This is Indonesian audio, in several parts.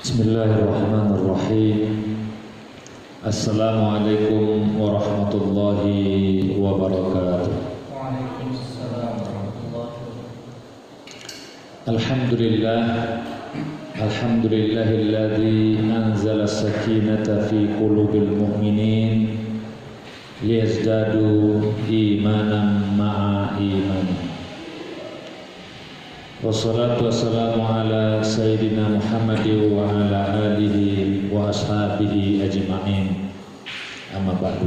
Bismillahirrahmanirrahim. Assalamualaikum warahmatullahi wabarakatuh. Waalaikumsalam warahmatullahi wabarakatuh. Alhamdulillah, alhamdulillahilladzi anzala sakinata fi qulubil mu'minin liyazdadu imanan ma'a iman. Wassalatu wassalamu ala sayyidina Muhammadin wa ala alihi wa ashabihi ajma'in. Amma ba'du.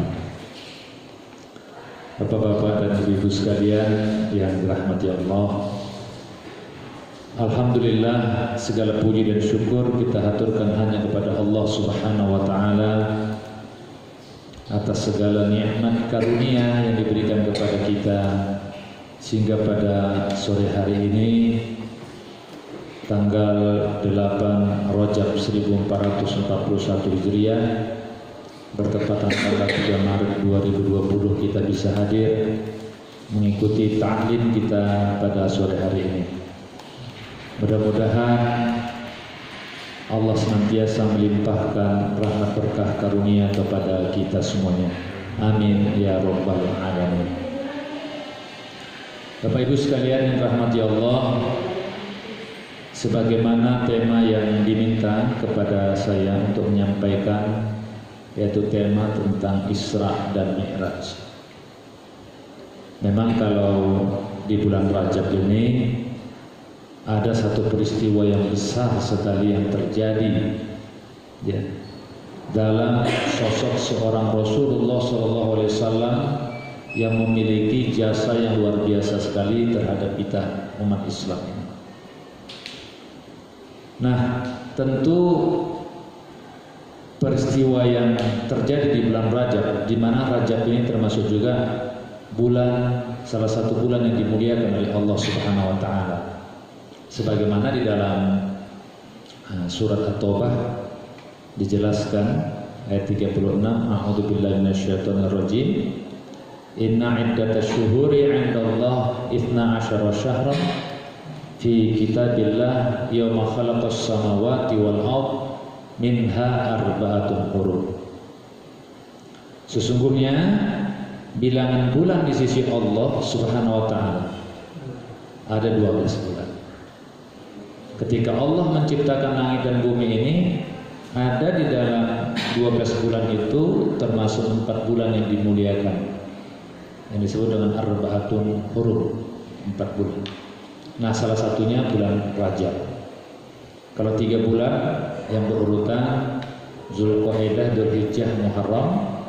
Bapak-bapak dan ibu sekalian yang dirahmati Allah, alhamdulillah, segala puji dan syukur kita haturkan hanya kepada Allah Subhanahu wa taala atas segala nikmat karunia yang diberikan kepada kita, sehingga pada sore hari ini tanggal 8 Rajab 1441 Hijriah bertepatan tanggal 3 Maret 2020 kita bisa hadir mengikuti ta'lim kita pada sore hari ini. Mudah-mudahan Allah senantiasa melimpahkan rahmat berkah karunia kepada kita semuanya. Amin ya rabbal alamin. Bapak Ibu sekalian yang rahmati Allah, sebagaimana tema yang diminta kepada saya untuk menyampaikan, yaitu tema tentang Isra dan Mi'raj. Memang kalau di bulan Rajab ini ada satu peristiwa yang besar sekali yang terjadi, ya, dalam sosok seorang Rasulullah SAW yang memiliki jasa yang luar biasa sekali terhadap kita umat Islam ini. Nah, tentu peristiwa yang terjadi di bulan Rajab, di mana Rajab ini termasuk juga bulan, salah satu bulan yang dimuliakan oleh Allah Subhanahu wa taala. Sebagaimana di dalam surat At-Taubah dijelaskan ayat 36, a'udzubillahi minasyaitonirrajim. Inna iddatash syuhuri 'indallah 12 syahran fi kitabillah yauma khalaqas samawati wal ard minha arba'atun hurum. Sesungguhnya bilangan bulan di sisi Allah Subhanahu wa taala ada 12 bulan. Ketika Allah menciptakan langit dan bumi ini, ada di dalam 12 bulan itu termasuk 4 bulan yang dimuliakan, yang disebut dengan arba'atun hurum, 4 bulan. Nah, salah satunya bulan Rajab. Kalau 3 bulan yang berurutan Zulqa'dah, Dzulhijjah, Muharram,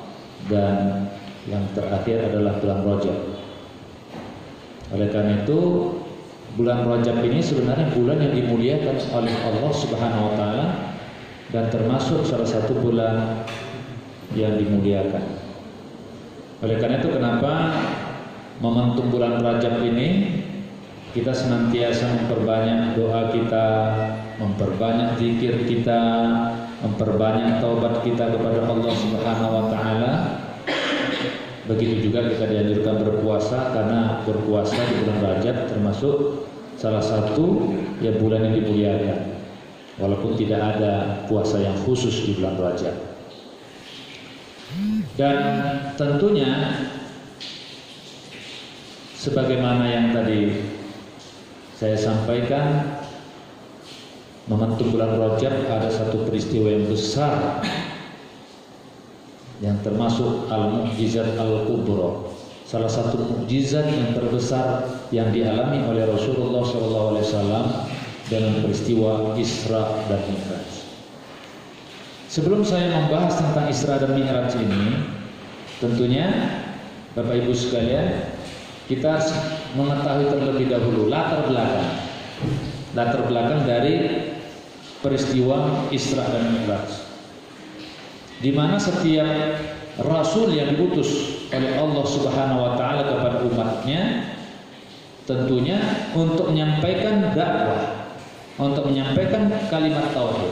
dan yang terakhir adalah bulan Rajab. Oleh karena itu, bulan Rajab ini sebenarnya bulan yang dimuliakan oleh Allah Subhanahu wa taala dan termasuk salah satu bulan yang dimuliakan. Oleh karena itu, kenapa momentum bulan Rajab ini kita senantiasa memperbanyak doa kita, memperbanyak zikir kita, memperbanyak taubat kita kepada Allah Subhanahu wa taala. Begitu juga kita dianjurkan berpuasa, karena berpuasa di bulan Rajab termasuk salah satu ya bulan yang dimuliakan, walaupun tidak ada puasa yang khusus di bulan Rajab. Dan tentunya sebagaimana yang tadi saya sampaikan, momentum bulan Rajab ada satu peristiwa yang besar yang termasuk al-mu'jizat al-kubra, salah satu mukjizat yang terbesar yang dialami oleh Rasulullah SAW dalam peristiwa Isra dan Mi'raj. Sebelum saya membahas tentang Isra dan Mi'raj ini, tentunya Bapak Ibu sekalian, kita mengetahui terlebih dahulu latar belakang dari peristiwa Isra dan Mi'raj, di mana setiap rasul yang diutus oleh Allah Subhanahu wa taala kepada umatnya tentunya untuk menyampaikan dakwah, untuk menyampaikan kalimat tauhid.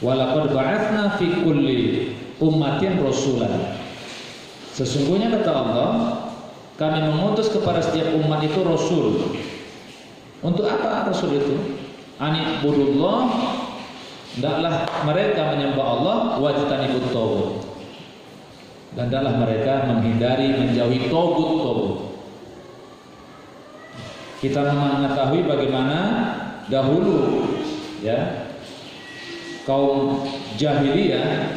Walaqad ba'atsna fi kulli ummatin rasulan. Sesungguhnya kata Allah, kami mengutus kepada setiap umat itu rasul. Untuk apa rasul itu? Anibudullah, hendaklah mereka menyembah Allah, wajtanibut taghut, dan hendaklah mereka menghindari, menjauhi taghut. Kita mengetahui bagaimana dahulu ya kaum jahiliyah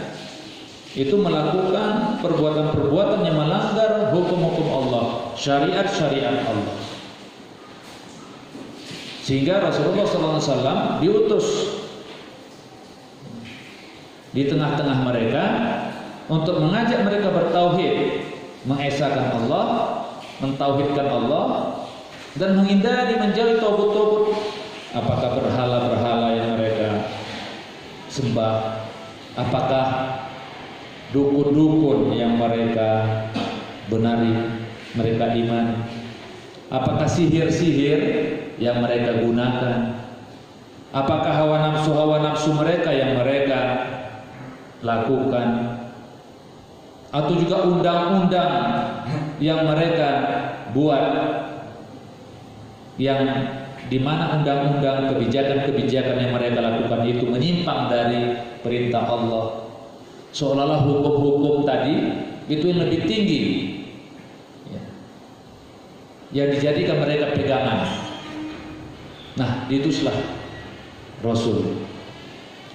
itu melakukan perbuatan-perbuatan yang melanggar hukum-hukum Allah, syariat-syariat Allah. Sehingga Rasulullah SAW diutus di tengah-tengah mereka untuk mengajak mereka bertauhid, mengesahkan Allah, mentauhidkan Allah, dan menghindari, menjauhi taghut-taghut. Apakah berhala-berhala yang mereka sembah? Apakah dukun-dukun yang mereka benari, mereka imani? Apakah sihir-sihir yang mereka gunakan? Apakah hawa nafsu mereka yang mereka lakukan? Atau juga undang-undang yang mereka buat, yang dimana undang-undang, kebijakan-kebijakan yang mereka lakukan itu menyimpang dari perintah Allah, seolah-olah hukum-hukum tadi itu yang lebih tinggi ya, yang dijadikan mereka pegangan. Nah, diutuslah Rasul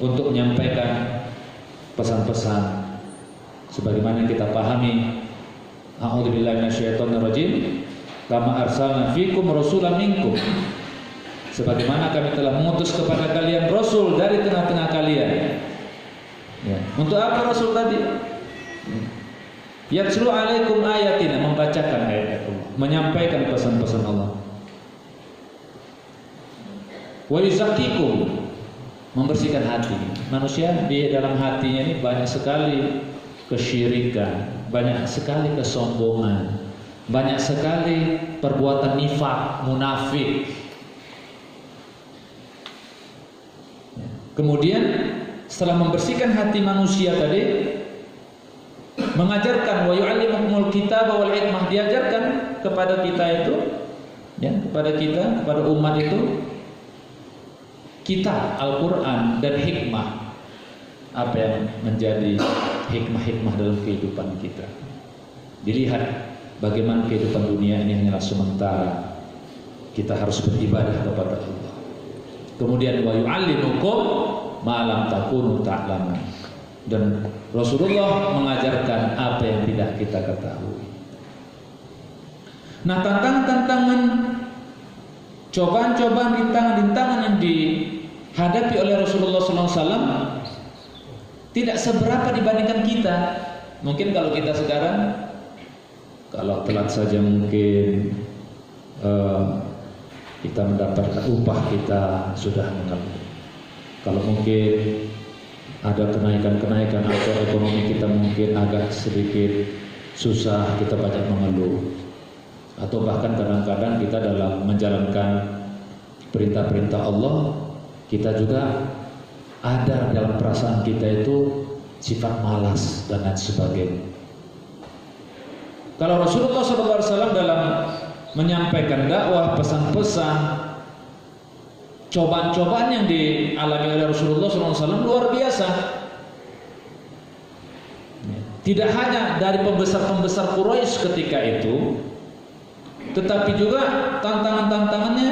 untuk menyampaikan pesan-pesan sebagaimana kita pahami. A'udzubillahi minasyaitonirrajim. Kama arsalna fikum rasulan minkum, sebagaimana kami telah mengutus kepada kalian rasul dari tengah-tengah kalian. Ya. Untuk apa rasul tadi? Yatslu alaikum ayatina, membacakan ayat Allah, menyampaikan pesan-pesan Allah. Wa yuzakkikum, membersihkan hati. Manusia di dalam hatinya ini banyak sekali kesyirikan, banyak sekali kesombongan, banyak sekali perbuatan nifak, munafik. Kemudian setelah membersihkan hati manusia tadi, mengajarkan wa yu'allimukumul kitaba wal hikmah, diajarkan kepada kita itu ya, kepada umat itu kitab Al-Qur'an dan hikmah. Apa yang menjadi hikmah-hikmah dalam kehidupan kita. Dilihat bagaimana kehidupan dunia ini hanyalah sementara. Kita harus beribadah kepada Allah. Kemudian wa yu'allimukum ma lam takunu ta'lamun. Dan Rasulullah mengajarkan apa yang tidak kita ketahui. Nah, tantangan-tantangan, cobaan-cobaan, rintangan-rintangan yang dihadapi oleh Rasulullah SAW tidak seberapa dibandingkan kita. Mungkin kalau kita sekarang, kalau telat saja mungkin kita mendapatkan upah kita sudah mengeluh. Kalau mungkin ada kenaikan-kenaikan atau ekonomi kita mungkin agak sedikit susah, kita banyak mengeluh. Atau bahkan kadang-kadang kita dalam menjalankan perintah-perintah Allah, kita juga ada dalam perasaan kita itu sifat malas dan lain sebagainya. Kalau Rasulullah SAW dalam menyampaikan dakwah, pesan-pesan, cobaan-cobaan yang dialami oleh Rasulullah SAW luar biasa. Tidak hanya dari pembesar-pembesar Quraisy ketika itu, tetapi juga tantangan-tantangannya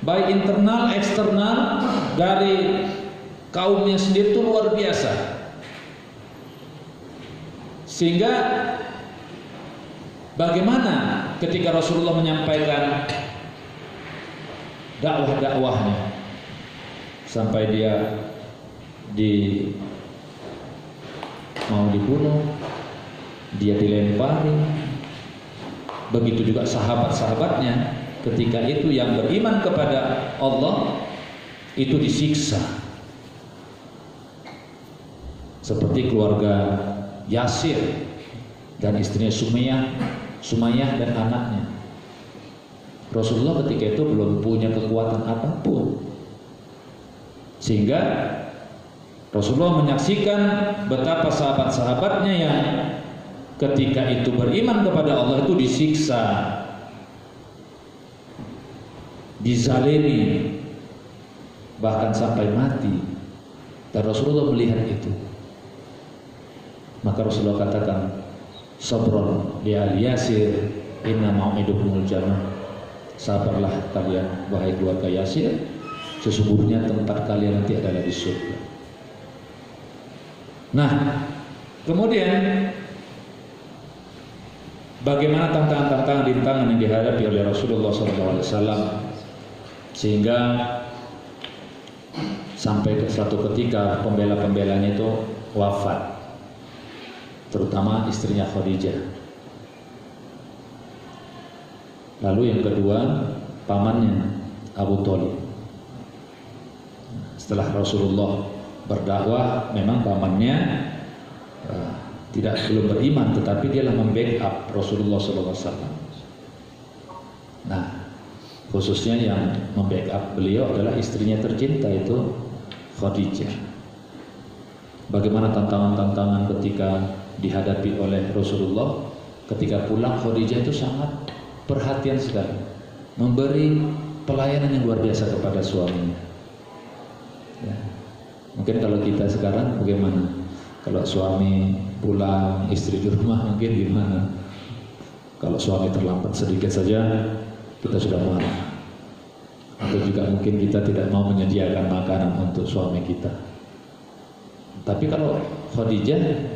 baik internal, eksternal dari kaumnya sendiri itu luar biasa. Sehingga bagaimana ketika Rasulullah menyampaikan dakwah-dakwahnya sampai dia mau dibunuh, dia dilempari. Begitu juga sahabat-sahabatnya ketika itu yang beriman kepada Allah itu disiksa. Seperti keluarga Yasir dan istrinya Sumayyah dan anaknya. Rasulullah ketika itu belum punya kekuatan apapun, sehingga Rasulullah menyaksikan betapa sahabat-sahabatnya yang ketika itu beriman kepada Allah itu disiksa, dizalimi, bahkan sampai mati. Dan Rasulullah melihat itu. Maka Rasulullah katakan, sabron li ali Yasir, inna mau'idukumul jannah. Sabarlah kalian wahai keluarga Yasir, sesungguhnya tempat kalian nanti adalah di surga. Nah, kemudian bagaimana tantangan-tantangan yang dihadapi oleh Rasulullah SAW sehingga sampai ke suatu ketika pembela-pembelanya itu wafat, terutama istrinya Khadijah. Lalu yang kedua, pamannya Abu Thalib. Setelah Rasulullah berdakwah, memang pamannya belum beriman, tetapi dialah membackup Rasulullah SAW. Nah, khususnya yang membackup beliau adalah istrinya tercinta, itu Khadijah. Bagaimana tantangan-tantangan ketika dihadapi oleh Rasulullah? Ketika pulang, Khadijah itu sangat perhatian sekali, memberi pelayanan yang luar biasa kepada suaminya. Ya. Mungkin kalau kita sekarang bagaimana? Kalau suami pulang, istri di rumah mungkin gimana? Kalau suami terlambat sedikit saja, kita sudah marah. Atau juga mungkin kita tidak mau menyediakan makanan untuk suami kita. Tapi kalau Khadijah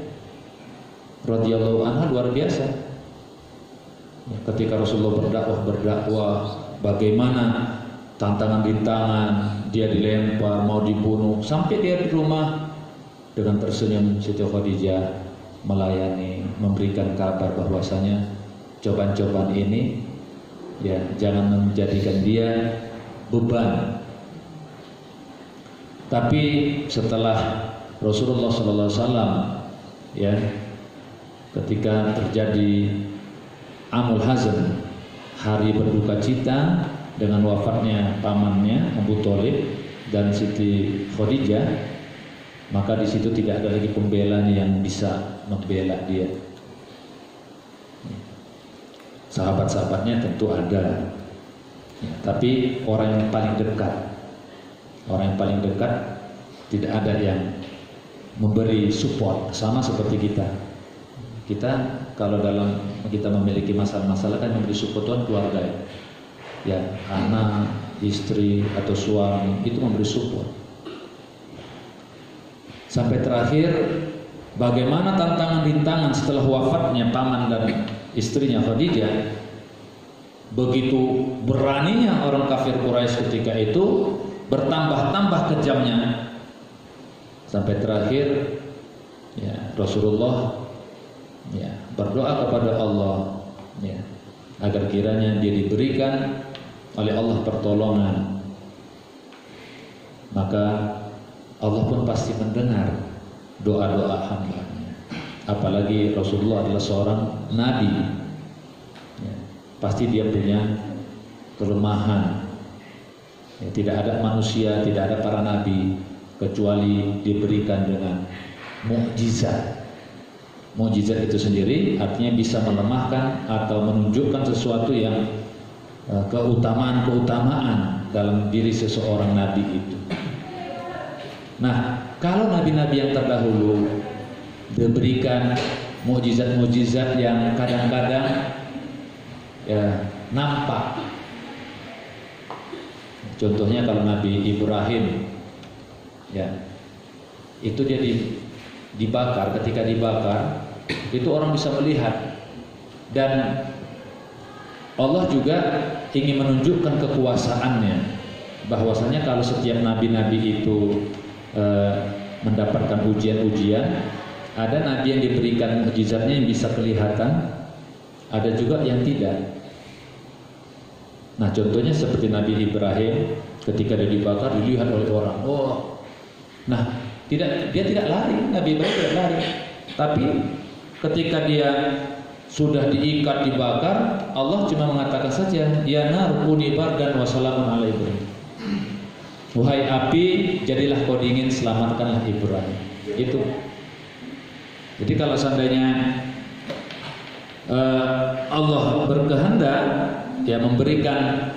radhiyallahu anha luar biasa. Ketika Rasulullah berdakwah, bagaimana tantangan-rintangan, dia dilempar, mau dibunuh, sampai dia di rumah dengan tersenyum Siti Khadijah melayani, memberikan kabar bahwasanya cobaan-cobaan ini ya jangan menjadikan dia beban. Tapi setelah Rasulullah SAW ya, ketika terjadi Amul Hazm, hari berduka cita dengan wafatnya pamannya Abu Thalib dan Siti Khadijah, maka di situ tidak ada lagi pembelanya yang bisa membela dia. Sahabat-sahabatnya tentu ada, ya, tapi orang yang paling dekat tidak ada yang memberi support. Sama seperti kita kalau dalam kita memiliki masalah-masalah kan memberi support Tuhan keluarga ya, anak, istri atau suami itu memberi support. Sampai terakhir bagaimana tantangan-rintangan setelah wafatnya paman dan istrinya Khadijah. Begitu beraninya orang kafir Quraisy ketika itu, bertambah-tambah kejamnya. Sampai terakhir ya, Rasulullah ya, berdoa kepada Allah ya, agar kiranya dia diberikan oleh Allah pertolongan. Maka Allah pun pasti mendengar doa-doa hamba-Nya. Apalagi Rasulullah adalah seorang nabi ya, pasti dia punya kelemahan ya, tidak ada manusia, tidak ada para nabi kecuali diberikan dengan mukjizat. Mukjizat itu sendiri artinya bisa melemahkan atau menunjukkan sesuatu yang keutamaan dalam diri seseorang nabi itu. Nah, kalau nabi-nabi yang terdahulu diberikan mukjizat-mukjizat yang kadang-kadang ya nampak. Contohnya kalau Nabi Ibrahim ya, itu dia dibakar. Ketika dibakar itu orang bisa melihat, dan Allah juga ingin menunjukkan kekuasaannya, bahwasanya kalau setiap nabi-nabi itu mendapatkan ujian-ujian, ada nabi yang diberikan mukjizatnya yang bisa kelihatan, ada juga yang tidak. Nah, contohnya seperti Nabi Ibrahim ketika dia dibakar dilihat oleh orang. Oh, nah dia tidak lari, Nabi Ibrahim tidak lari. Tapi ketika dia sudah diikat dibakar, Allah cuma mengatakan saja, ya nar kuni bardan wa salamun ala Ibrahim. Wahai api, jadilah kau dingin, selamatkanlah Ibrahim. Itu. Jadi kalau seandainya Allah berkehendak ya memberikan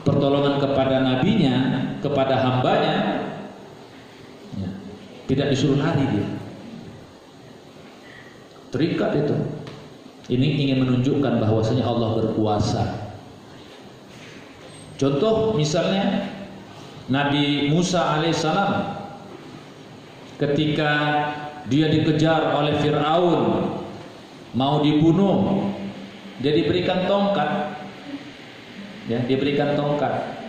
pertolongan kepada nabinya, kepada hambanya, ya, tidak disuruh lari dia. Terikat itu. Ini ingin menunjukkan bahwasanya Allah berkuasa. Contoh misalnya Nabi Musa alaihissalam ketika dia dikejar oleh Fir'aun, mau dibunuh, dia diberikan tongkat. Ya, diberikan tongkat.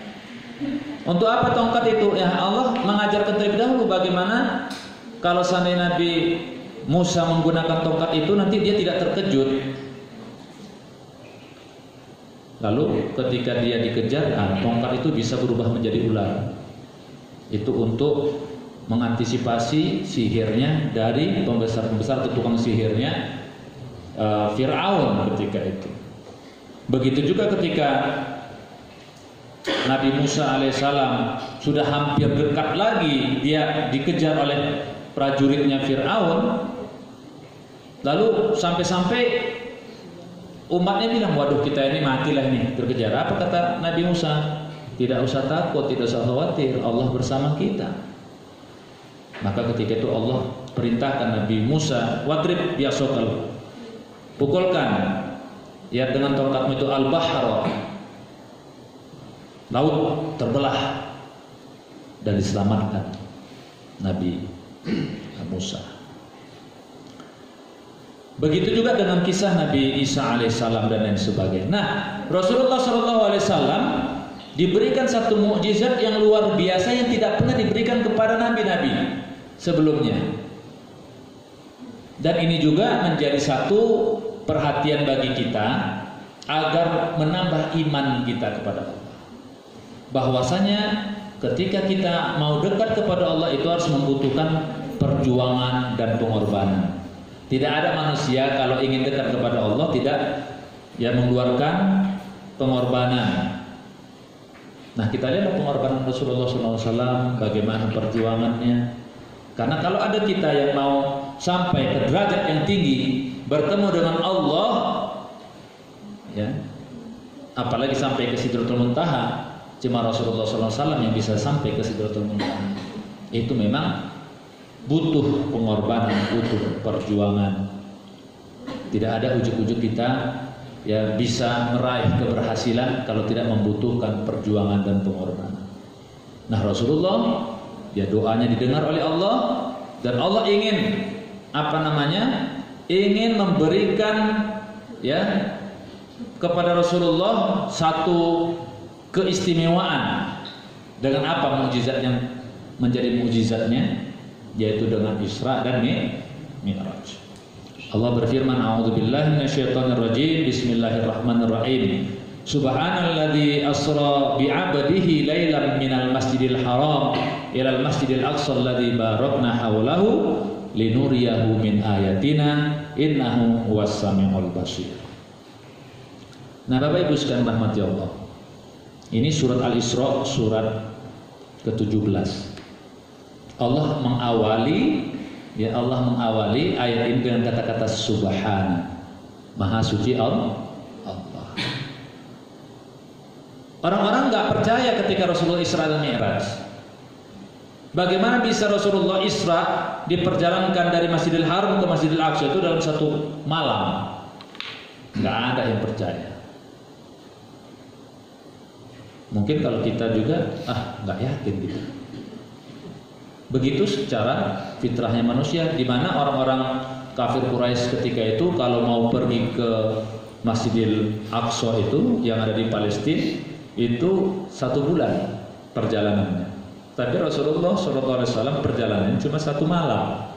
Untuk apa tongkat itu? Ya, Allah mengajarkan terlebih dahulu bagaimana kalau seandainya Nabi Musa menggunakan tongkat itu nanti dia tidak terkejut. Lalu ketika dia dikejar, tongkat itu bisa berubah menjadi ular. Itu untuk mengantisipasi sihirnya dari pembesar-pembesar atau tukang sihirnya Fir'aun ketika itu. Begitu juga ketika Nabi Musa alaihissalam sudah hampir dekat lagi, dia dikejar oleh prajuritnya Fir'aun. Lalu sampai-sampai umatnya bilang, waduh kita ini matilah ini terkejar. Apa kata Nabi Musa? Tidak usah takut, tidak usah khawatir, Allah bersama kita. Maka ketika itu Allah perintahkan Nabi Musa, wadrib bi'asokal, pukulkan ya dengan tongkatmu itu al-bahra, laut terbelah dan diselamatkan Nabi Musa. Begitu juga dengan kisah Nabi Isa alaihissalam dan lain sebagainya. Nah, Rasulullah SAW diberikan satu mukjizat yang luar biasa yang tidak pernah diberikan kepada nabi-nabi sebelumnya. Dan ini juga menjadi satu perhatian bagi kita agar menambah iman kita kepada Allah. Bahwasanya ketika kita mau dekat kepada Allah itu harus membutuhkan perjuangan dan pengorbanan. Tidak ada manusia kalau ingin dekat kepada Allah tidak mengeluarkan pengorbanan. Nah, kita lihat pengorbanan Rasulullah SAW, bagaimana perjuangannya. Karena kalau ada kita yang mau sampai ke derajat yang tinggi, bertemu dengan Allah, ya, apalagi sampai ke Sidratul Muntaha, cuma Rasulullah SAW yang bisa sampai ke Sidratul Muntaha. Itu memang butuh pengorbanan, butuh perjuangan. Tidak ada ujuk-ujuk kita ya bisa meraih keberhasilan kalau tidak membutuhkan perjuangan dan pengorbanan. Nah, Rasulullah ya doanya didengar oleh Allah dan Allah ingin ingin memberikan ya kepada Rasulullah satu keistimewaan dengan apa mukjizat yang menjadi mukjizatnya, yaitu dengan Isra dan Mi'raj. Allah berfirman, a'udzubillahi minasyaitonirrajim, bismillahirrahmanirrahim. Subhanalladzi asra bi'abdihi lailan minal masjidil haram ilal masjidil aqsa alladzi barakna haulahu linuriyahu min ayatina innahu huwas samiul basir. Nah, Bapak Ibu sekalian rahmati Allah. Ini surat Al-Isra, surat ke-17. Allah mengawali ayat ini dengan kata-kata subhana, maha suci Allah. Orang-orang nggak percaya ketika Rasulullah Isra dan Mi'raj. Bagaimana bisa Rasulullah Isra diperjalankan dari Masjidil Haram ke Masjidil Aqsa itu dalam satu malam? Nggak ada yang percaya. Mungkin kalau kita juga nggak yakin gitu. Begitu secara fitrahnya manusia, di mana orang-orang kafir Quraisy ketika itu kalau mau pergi ke Masjidil Aqsa itu yang ada di Palestina itu 1 bulan perjalanannya. Tapi Rasulullah SAW perjalanannya cuma 1 malam.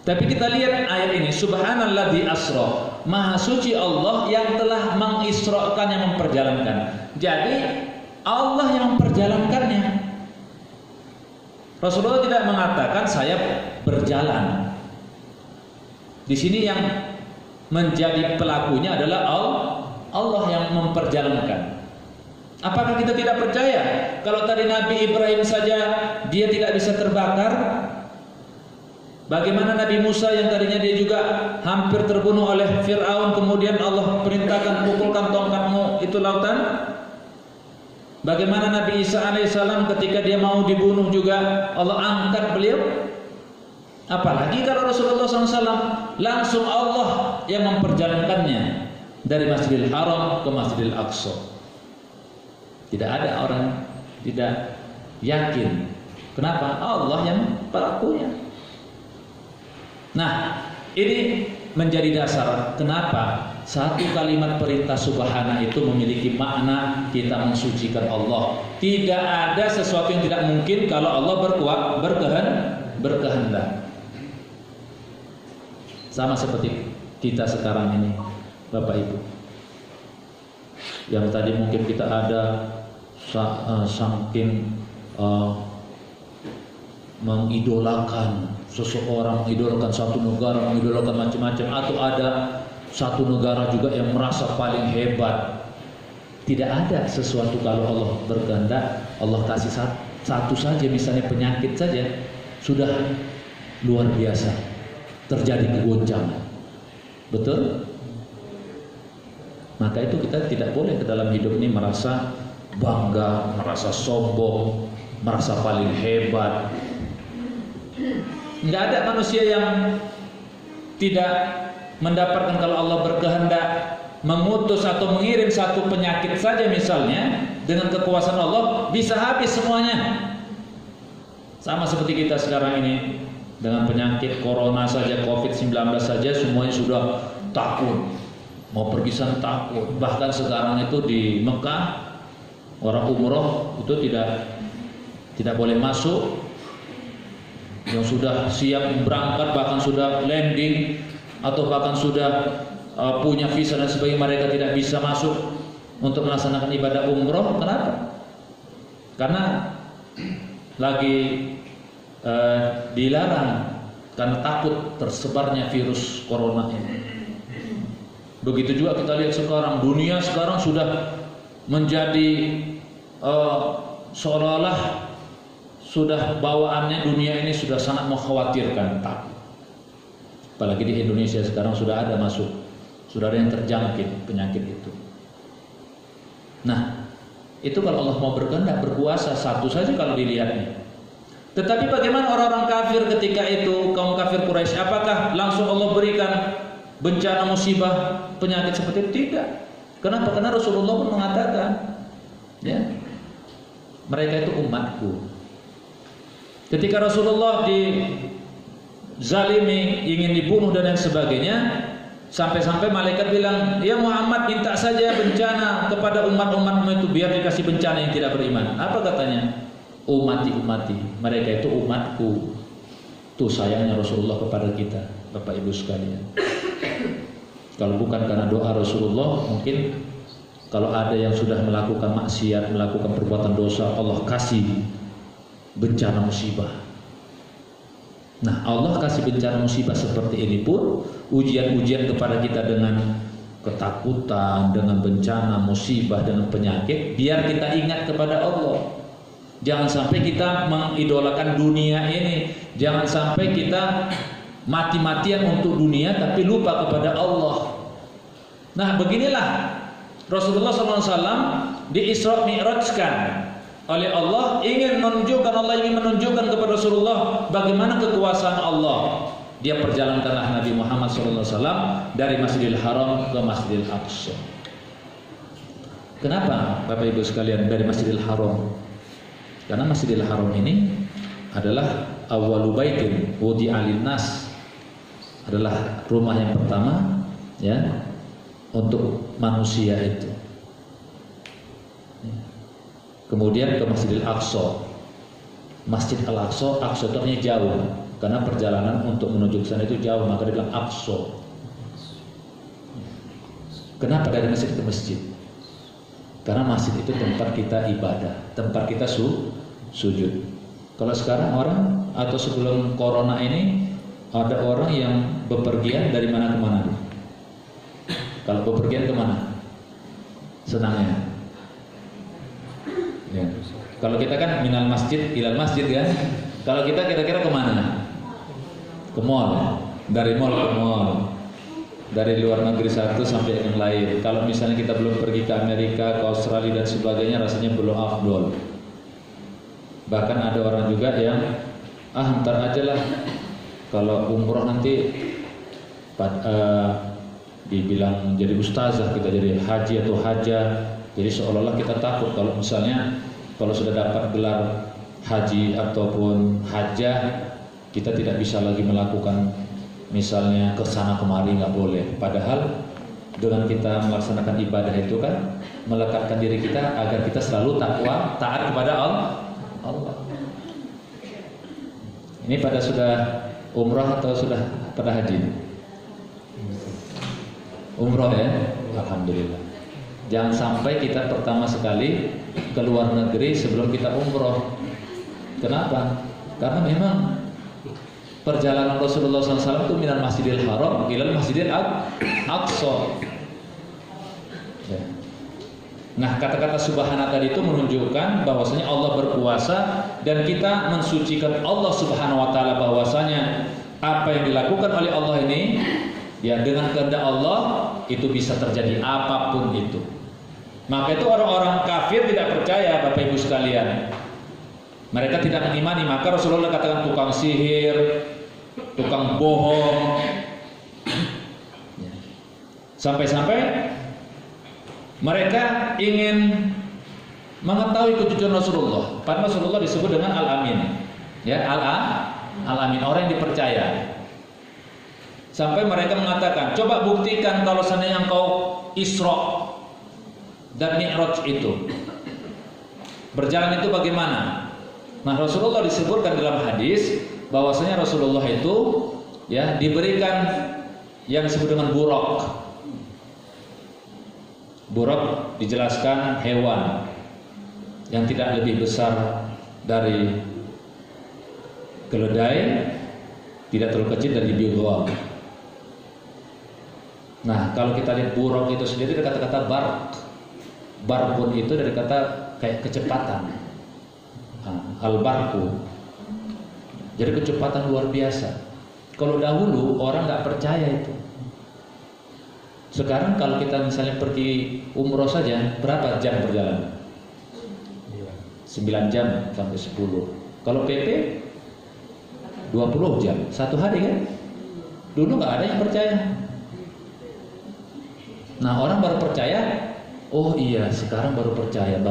Tapi kita lihat ayat ini, subhanalladzi asra, maha suci Allah yang telah mengisrakan, yang memperjalankan. Jadi Allah yang memperjalankannya. Rasulullah tidak mengatakan saya berjalan. Di sini yang menjadi pelakunya adalah Allah yang memperjalankan. Apakah kita tidak percaya kalau tadi Nabi Ibrahim saja dia tidak bisa terbakar? Bagaimana Nabi Musa yang tadinya dia juga hampir terbunuh oleh Fir'aun, kemudian Allah perintahkan pukulkan tongkatmu itu lautan? Bagaimana Nabi Isa alaihissalam ketika dia mau dibunuh juga Allah angkat beliau. Apalagi kalau Rasulullah SAW langsung Allah yang memperjalankannya dari Masjidil Haram ke Masjidil Aqsa. Tidak ada orang tidak yakin. Kenapa? Allah yang pelakunya. Nah, ini menjadi dasar kenapa satu kalimat perintah subhana itu memiliki makna kita mensucikan Allah. Tidak ada sesuatu yang tidak mungkin kalau Allah berkehendak. Sama seperti kita sekarang ini, Bapak Ibu. Yang tadi mungkin kita ada saking mengidolakan seseorang, mengidolakan satu negara, mengidolakan macam-macam, atau ada satu negara juga yang merasa paling hebat. Tidak ada sesuatu kalau Allah berkehendak, Allah kasih satu saja, misalnya penyakit saja sudah luar biasa. Terjadi kegoncangan. Betul? Maka itu kita tidak boleh ke dalam hidup ini merasa bangga, merasa sombong, merasa paling hebat. Enggak ada manusia yang tidak mendapatkan kalau Allah berkehendak mengutus atau mengirim satu penyakit saja misalnya, dengan kekuasaan Allah bisa habis semuanya. Sama seperti kita sekarang ini. Dengan penyakit corona saja, COVID-19 saja, semuanya sudah takut. Mau pergi sana takut. Bahkan sekarang itu di Mekah, orang umroh itu tidak boleh masuk. Yang sudah siap berangkat, bahkan sudah landing, atau bahkan sudah punya visa dan sebagainya, mereka tidak bisa masuk untuk melaksanakan ibadah umroh. Kenapa? Karena lagi dilarang karena takut tersebarnya virus corona ini. Begitu juga kita lihat sekarang, dunia sekarang sudah menjadi seolah-olah sudah bawaannya dunia ini sudah sangat mengkhawatirkan, takut. Apalagi di Indonesia sekarang sudah ada ada yang terjangkit penyakit itu. Nah, itu kalau Allah mau berkehendak, berkuasa, satu saja kalau dilihatnya. Tetapi bagaimana orang-orang kafir ketika itu, kaum kafir Quraisy, apakah langsung Allah berikan bencana, musibah, penyakit seperti itu? Tidak. Kenapa? Karena Rasulullah pun mengatakan, ya, mereka itu umatku. Ketika Rasulullah dizalimi, ingin dibunuh dan lain sebagainya, sampai-sampai malaikat bilang, ya Muhammad, minta saja bencana kepada umat-umatmu itu biar dikasih bencana yang tidak beriman. Apa katanya? Umati, mereka itu umatku. Tuh sayangnya Rasulullah kepada kita, Bapak Ibu sekalian. Kalau bukan karena doa Rasulullah, mungkin kalau ada yang sudah melakukan maksiat, melakukan perbuatan dosa, Allah kasih bencana musibah. Nah, Allah kasih bencana musibah seperti ini pun ujian-ujian kepada kita dengan ketakutan, dengan bencana, musibah, dengan penyakit, biar kita ingat kepada Allah. Jangan sampai kita mengidolakan dunia ini. Jangan sampai kita mati-matian untuk dunia tapi lupa kepada Allah. Nah, beginilah Rasulullah SAW di Isra Mi'rajkan oleh Allah, Allah ingin menunjukkan kepada Rasulullah bagaimana kekuasaan Allah. Dia perjalankanlah Nabi Muhammad SAW dari Masjidil Haram ke Masjidil Aqsa. Kenapa Bapak Ibu sekalian dari Masjidil Haram? Karena Masjidil Haram ini adalah awwalu baitin wudi'a lin-nas, adalah rumah yang pertama ya untuk manusia itu. Kemudian ke Masjidil Aqsa. Masjid Al-Aqsa, Aqsa itu artinya jauh, karena perjalanan untuk menuju ke sana itu jauh, maka dibilang Aqsa. Kenapa dari masjid ke masjid? Karena masjid itu tempat kita ibadah, tempat kita sujud. Kalau sekarang orang, atau sebelum corona ini, ada orang yang bepergian dari mana ke mana? Kalau bepergian kemana? Senangnya. Ya. Kalau kita kan minal masjid ilal masjid kan. Kalau kita kira-kira kemana? Ke mall. Dari mall ke mall. dari luar negeri satu sampai yang lain. Kalau misalnya kita belum pergi ke Amerika, ke Australia dan sebagainya, rasanya belum afdol. Bahkan ada orang juga yang ntar aja lah, kalau umroh nanti dibilang jadi ustazah, kita jadi haji atau hajah. Jadi seolah-olah kita takut kalau misalnya kalau sudah dapat gelar haji ataupun hajah, kita tidak bisa lagi melakukan misalnya ke sana kemari, nggak boleh. Padahal dengan kita melaksanakan ibadah itu kan melekatkan diri kita agar kita selalu takwa, taat kepada Allah. Ini pada sudah umrah atau sudah pada haji? Umrah ya, alhamdulillah. Jangan sampai kita pertama sekali ke luar negeri sebelum kita umrah. Kenapa? Karena memang perjalanan Rasulullah SAW itu minal Masjidil Haram ilal Masjidil Aqsa. Ya. Nah, kata-kata subhana tadi itu menunjukkan bahwasanya Allah berkuasa dan kita mensucikan Allah Subhanahu wa taala, bahwasanya apa yang dilakukan oleh Allah ini ya dengan kehendak Allah itu bisa terjadi apapun itu. Maka itu orang-orang kafir tidak percaya, Bapak Ibu sekalian. Mereka tidak mengimani, maka Rasulullah katakan tukang sihir, tukang bohong. Sampai-sampai mereka ingin mengetahui kejujuran Rasulullah. Padahal Rasulullah disebut dengan Al-Amin. Ya, Al-Amin, orang yang dipercaya. Sampai mereka mengatakan, coba buktikan kalau seandainya engkau Isra dan Mi'raj itu berjalan itu bagaimana? Nah, Rasulullah disebutkan dalam hadis bahwasanya Rasulullah itu ya diberikan yang disebut dengan buraq. Buraq dijelaskan hewan yang tidak lebih besar dari keledai, tidak terlalu kecil dari bidham. Nah, kalau kita lihat buraq itu sendiri dari kata-kata barq. Barqun itu dari kata kayak kecepatan. Al-barqu. Jadi kecepatan luar biasa. Kalau dahulu orang nggak percaya itu. Sekarang kalau kita misalnya pergi umroh saja, berapa jam perjalanan? 9 jam sampai 10. Kalau PP 20 jam, 1 hari kan? Dulu nggak ada yang percaya. Nah, orang baru percaya. Oh iya, sekarang baru percaya.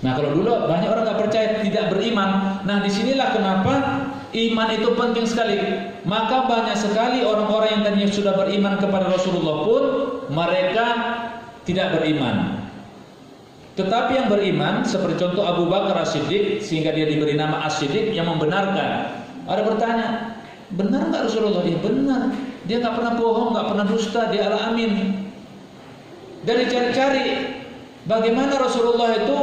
Nah, kalau dulu banyak orang nggak percaya, tidak beriman. Nah, disinilah kenapa iman itu penting sekali. Maka banyak sekali orang-orang yang tadinya sudah beriman kepada Rasulullah pun mereka tidak beriman. Tetapi yang beriman seperti contoh Abu Bakar As-Siddiq, sehingga dia diberi nama As-Siddiq yang membenarkan. Ada bertanya, benar nggak Rasulullah? Dia benar. Dia nggak pernah bohong, nggak pernah dusta. Dia Al-Amin. Dari cari-cari bagaimana Rasulullah itu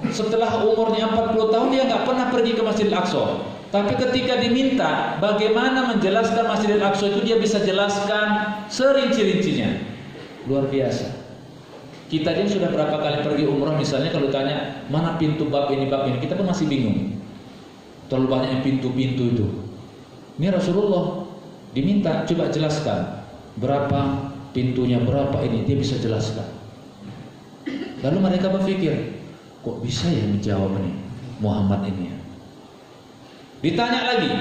setelah umurnya 40 tahun dia nggak pernah pergi ke Masjidil Aqsa. Tapi ketika diminta bagaimana menjelaskan Masjidil Aqsa itu, dia bisa jelaskan serinci-rincinya. Luar biasa. Kita aja sudah berapa kali pergi umrah, misalnya kalau tanya mana pintu bab ini, kita pun masih bingung. Terlalu banyaknya pintu-pintu itu. Ini Rasulullah diminta coba jelaskan berapa pintunya, berapa ini, dia bisa jelaskan. Lalu mereka berpikir, kok bisa ya menjawab ini Muhammad ini ya? Ditanya lagi,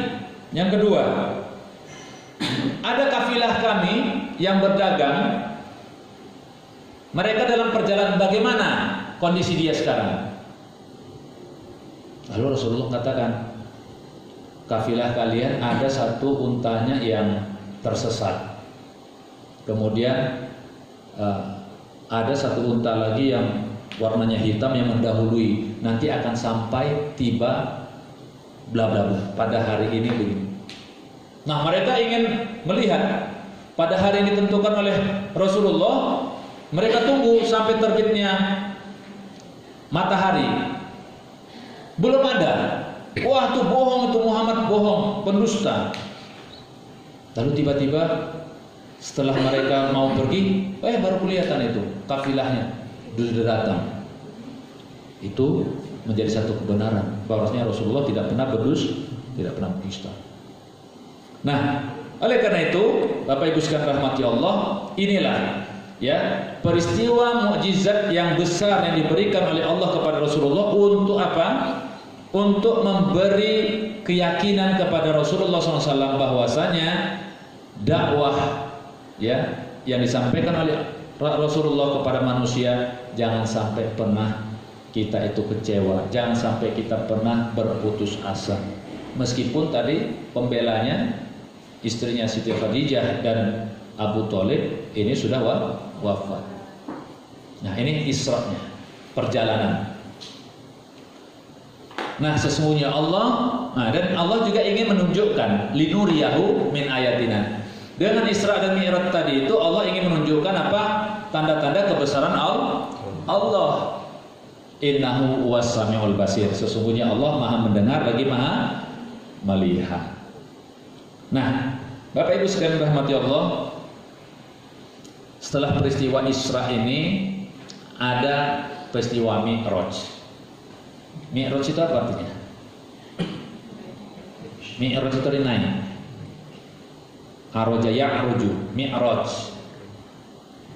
yang kedua, ada kafilah kami yang berdagang, mereka dalam perjalanan, bagaimana kondisi dia sekarang? Lalu Rasulullah katakan, kafilah kalian ada satu untanya yang tersesat. Kemudian ada satu unta lagi yang warnanya hitam yang mendahului, nanti akan sampai tiba bla bla bla pada hari ini begini. Nah, mereka ingin melihat pada hari yang ditentukan oleh Rasulullah. Mereka tunggu sampai terbitnya matahari, belum ada. Wah, itu bohong, itu Muhammad bohong, pendusta. Lalu tiba-tiba setelah mereka mau pergi, baru kelihatan itu kafilahnya sudah datang. Itu menjadi satu kebenaran bahwasanya Rasulullah tidak pernah berdusta, tidak pernah berdusta. Nah, Oleh karena itu, Bapak Ibu sekalian rahmati Allah, inilah ya peristiwa mukjizat yang besar yang diberikan oleh Allah kepada Rasulullah untuk apa? Untuk memberi keyakinan kepada Rasulullah SAW bahwasanya dakwah ya yang disampaikan oleh Rasulullah kepada manusia jangan sampai pernah kita itu kecewa, jangan sampai kita pernah berputus asa. Meskipun tadi pembelanya istrinya Siti Khadijah dan Abu Thalib ini sudah wafat. Nah, ini Isra-nya, perjalanan. Nah, sesungguhnya Allah, dan Allah juga ingin menunjukkan linuriyahu min ayatina. Dengan Isra dan Mi'raj tadi itu Allah ingin menunjukkan apa? Tanda-tanda kebesaran Allah. Innahu was-sami'ul basir. Sesungguhnya Allah Maha mendengar lagi Maha melihat. Nah, Bapak Ibu sekalian rahmati Allah, setelah peristiwa Isra ini ada peristiwa Mi'raj. Mi'raj itu apa artinya? Mi'raj itu naik. Araja ya'ruju, Mi'raj.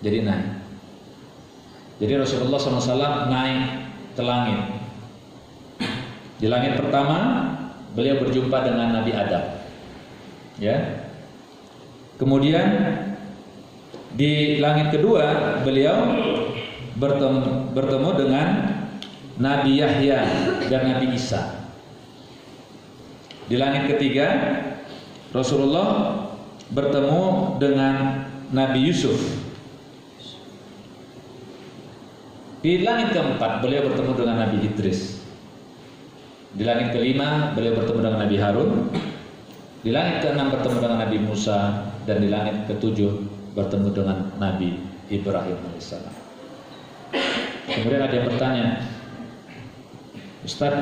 Jadi naik. Jadi Rasulullah SAW naik ke langit. Di langit pertama beliau berjumpa dengan Nabi Adam. Ya. Kemudian di langit kedua beliau bertemu dengan Nabi Yahya dan Nabi Isa. Di langit ketiga Rasulullah bertemu dengan Nabi Yusuf. Di langit keempat beliau bertemu dengan Nabi Idris. Di langit kelima beliau bertemu dengan Nabi Harun. Di langit keenam bertemu dengan Nabi Musa. Dan di langit ketujuh bertemu dengan Nabi Ibrahim alaihissalam. Kemudian ada yang bertanya, Ustaz,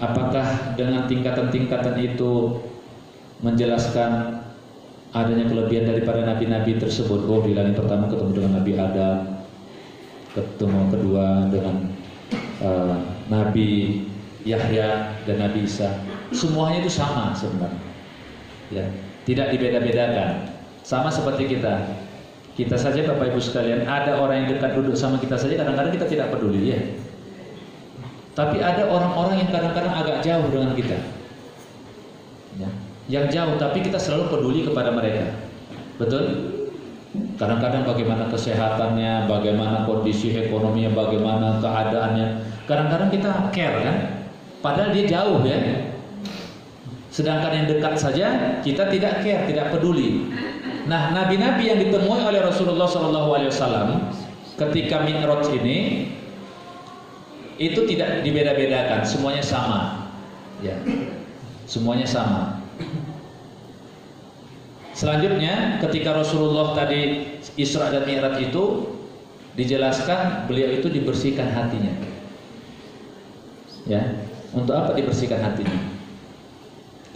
apakah dengan tingkatan-tingkatan itu menjelaskan adanya kelebihan daripada nabi-nabi tersebut? Oh, di langit pertama ketemu dengan Nabi Adam, ketemu kedua dengan Nabi Yahya dan Nabi Isa. Semuanya itu sama sebenarnya, ya, tidak dibeda-bedakan. Sama seperti kita. Kita saja Bapak Ibu sekalian, ada orang yang dekat duduk sama kita saja kadang-kadang kita tidak peduli, ya. Tapi ada orang-orang yang kadang-kadang agak jauh dengan kita, ya, yang jauh, tapi kita selalu peduli kepada mereka. Betul? Kadang-kadang bagaimana kesehatannya, bagaimana kondisi ekonominya, bagaimana keadaannya. Kadang-kadang kita care, kan? Padahal dia jauh, ya. Sedangkan yang dekat saja kita tidak care, tidak peduli. Nah, nabi-nabi yang ditemui oleh Rasulullah SAW ketika Mi'raj ini itu tidak dibeda-bedakan, semuanya sama, ya, semuanya sama. Selanjutnya, ketika Rasulullah tadi Isra dan Mi'raj itu dijelaskan beliau itu dibersihkan hatinya, ya. Untuk apa dibersihkan hatinya?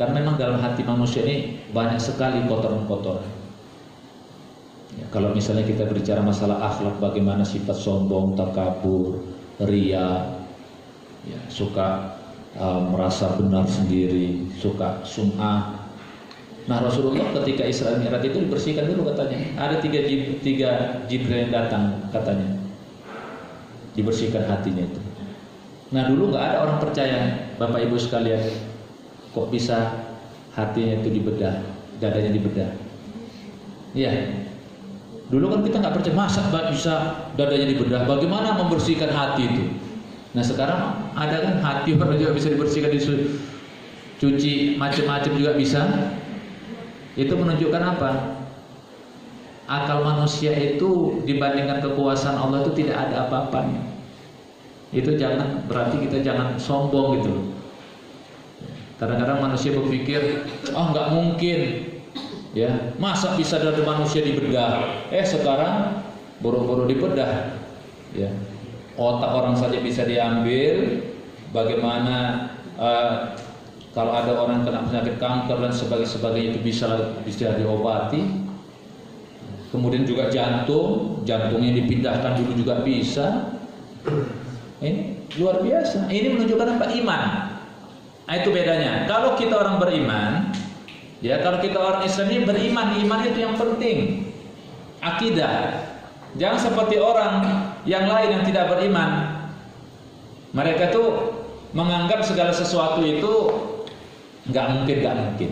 Karena memang dalam hati manusia ini banyak sekali kotoran-kotoran. Ya, kalau misalnya kita berbicara masalah akhlak, bagaimana sifat sombong, takabur, ria, ya, suka merasa benar sendiri, suka sum'ah. Nah, Rasulullah ketika Isra Mi'raj itu dibersihkan dulu katanya. Ada tiga Jibril yang datang katanya, dibersihkan hatinya itu. Nah, dulu nggak ada orang percaya, Bapak Ibu sekalian, kok bisa hatinya itu dibedah, dadanya dibedah. Iya. Dulu kan kita nggak percaya, masa bisa dadanya dibedah? Bagaimana membersihkan hati itu? Nah, sekarang ada kan hati orang juga bisa dibersihkan, dicuci macam-macam juga bisa. Itu menunjukkan apa? Akal manusia itu dibandingkan kekuasaan Allah itu tidak ada apa-apanya. Itu berarti kita jangan sombong gitu loh. Kadang-kadang manusia berpikir, nggak mungkin, ya, masa bisa dada manusia dibedah? Sekarang buru-buru dibedah, ya. Otak orang saja bisa diambil. Bagaimana kalau ada orang kena penyakit kanker dan sebagainya itu bisa diobati. Kemudian juga jantungnya dipindahkan dulu juga bisa. Ini luar biasa. Ini menunjukkan apa? Iman. Nah, itu bedanya. Kalau kita orang beriman, Ya, kalau kita orang Islam ini beriman, iman itu yang penting. Akidah. Jangan seperti orang yang lain yang tidak beriman. Mereka tuh menganggap segala sesuatu itu nggak mungkin.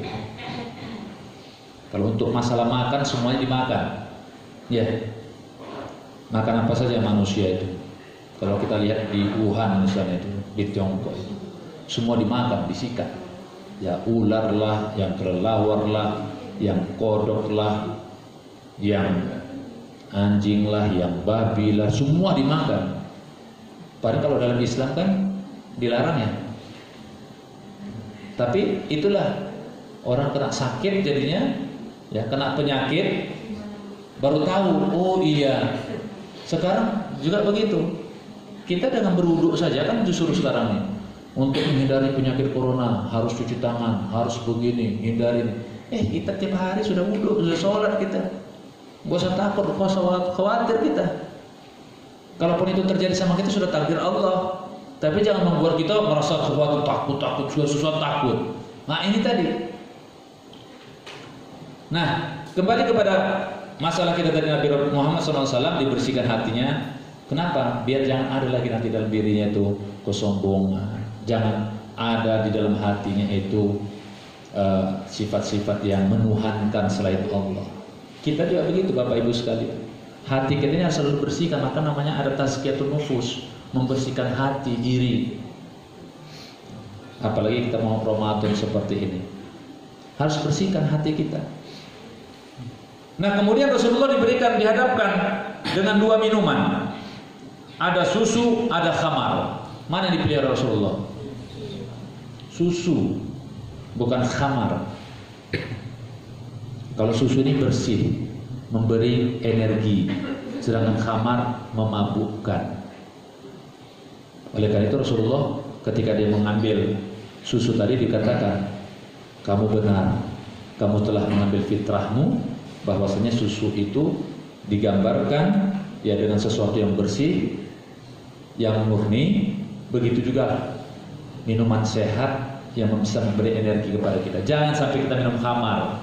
Kalau untuk masalah makan semuanya dimakan. Ya. Makan apa saja manusia itu. Kalau kita lihat di Wuhan misalnya itu, di Tiongkok itu, semua dimakan, disikat. Ya, ular lah, yang kelelawar lah, yang kodok lah, yang anjing lah, yang babi lah, semua dimakan. Padahal kalau dalam Islam kan dilarang ya. Tapi itulah orang kena sakit jadinya, ya kena penyakit, baru tahu, oh iya. Sekarang juga begitu. Kita dengan berwuduk saja kan justru sekarang nih, untuk menghindari penyakit corona harus cuci tangan, harus begini, hindarin. Kita tiap hari sudah wuduk, sudah sholat kita. Gak usah takut, gak usah khawatir kita. Kalaupun itu terjadi sama kita sudah takdir Allah. Tapi jangan membuat kita merasa sesuatu takut, sesuatu takut. Nah ini tadi. Nah kembali kepada masalah kita dari Nabi Muhammad SAW, dibersihkan hatinya. Kenapa? Biar jangan ada lagi nanti dalam dirinya itu kesombongan. Jangan ada di dalam hatinya itu sifat-sifat yang menuhankan selain Allah. Kita juga begitu Bapak Ibu sekalian. Hati kita ini harus selalu bersihkan. Maka namanya ada tazkiyatun nufus, membersihkan hati diri. Apalagi kita mau Ramadan seperti ini, harus bersihkan hati kita. Nah kemudian Rasulullah dihadapkan dengan dua minuman. Ada susu, ada khamar. Mana yang dipilih Rasulullah? Susu, bukan khamar. Kalau susu ini bersih, memberi energi, sedangkan khamar memabukkan. Oleh karena itu Rasulullah ketika dia mengambil susu tadi dikatakan, kamu benar, kamu telah mengambil fitrahmu, bahwasanya susu itu digambarkan ya dengan sesuatu yang bersih, yang murni. Begitu juga minuman sehat yang bisa memberi energi kepada kita. Jangan sampai kita minum khamar.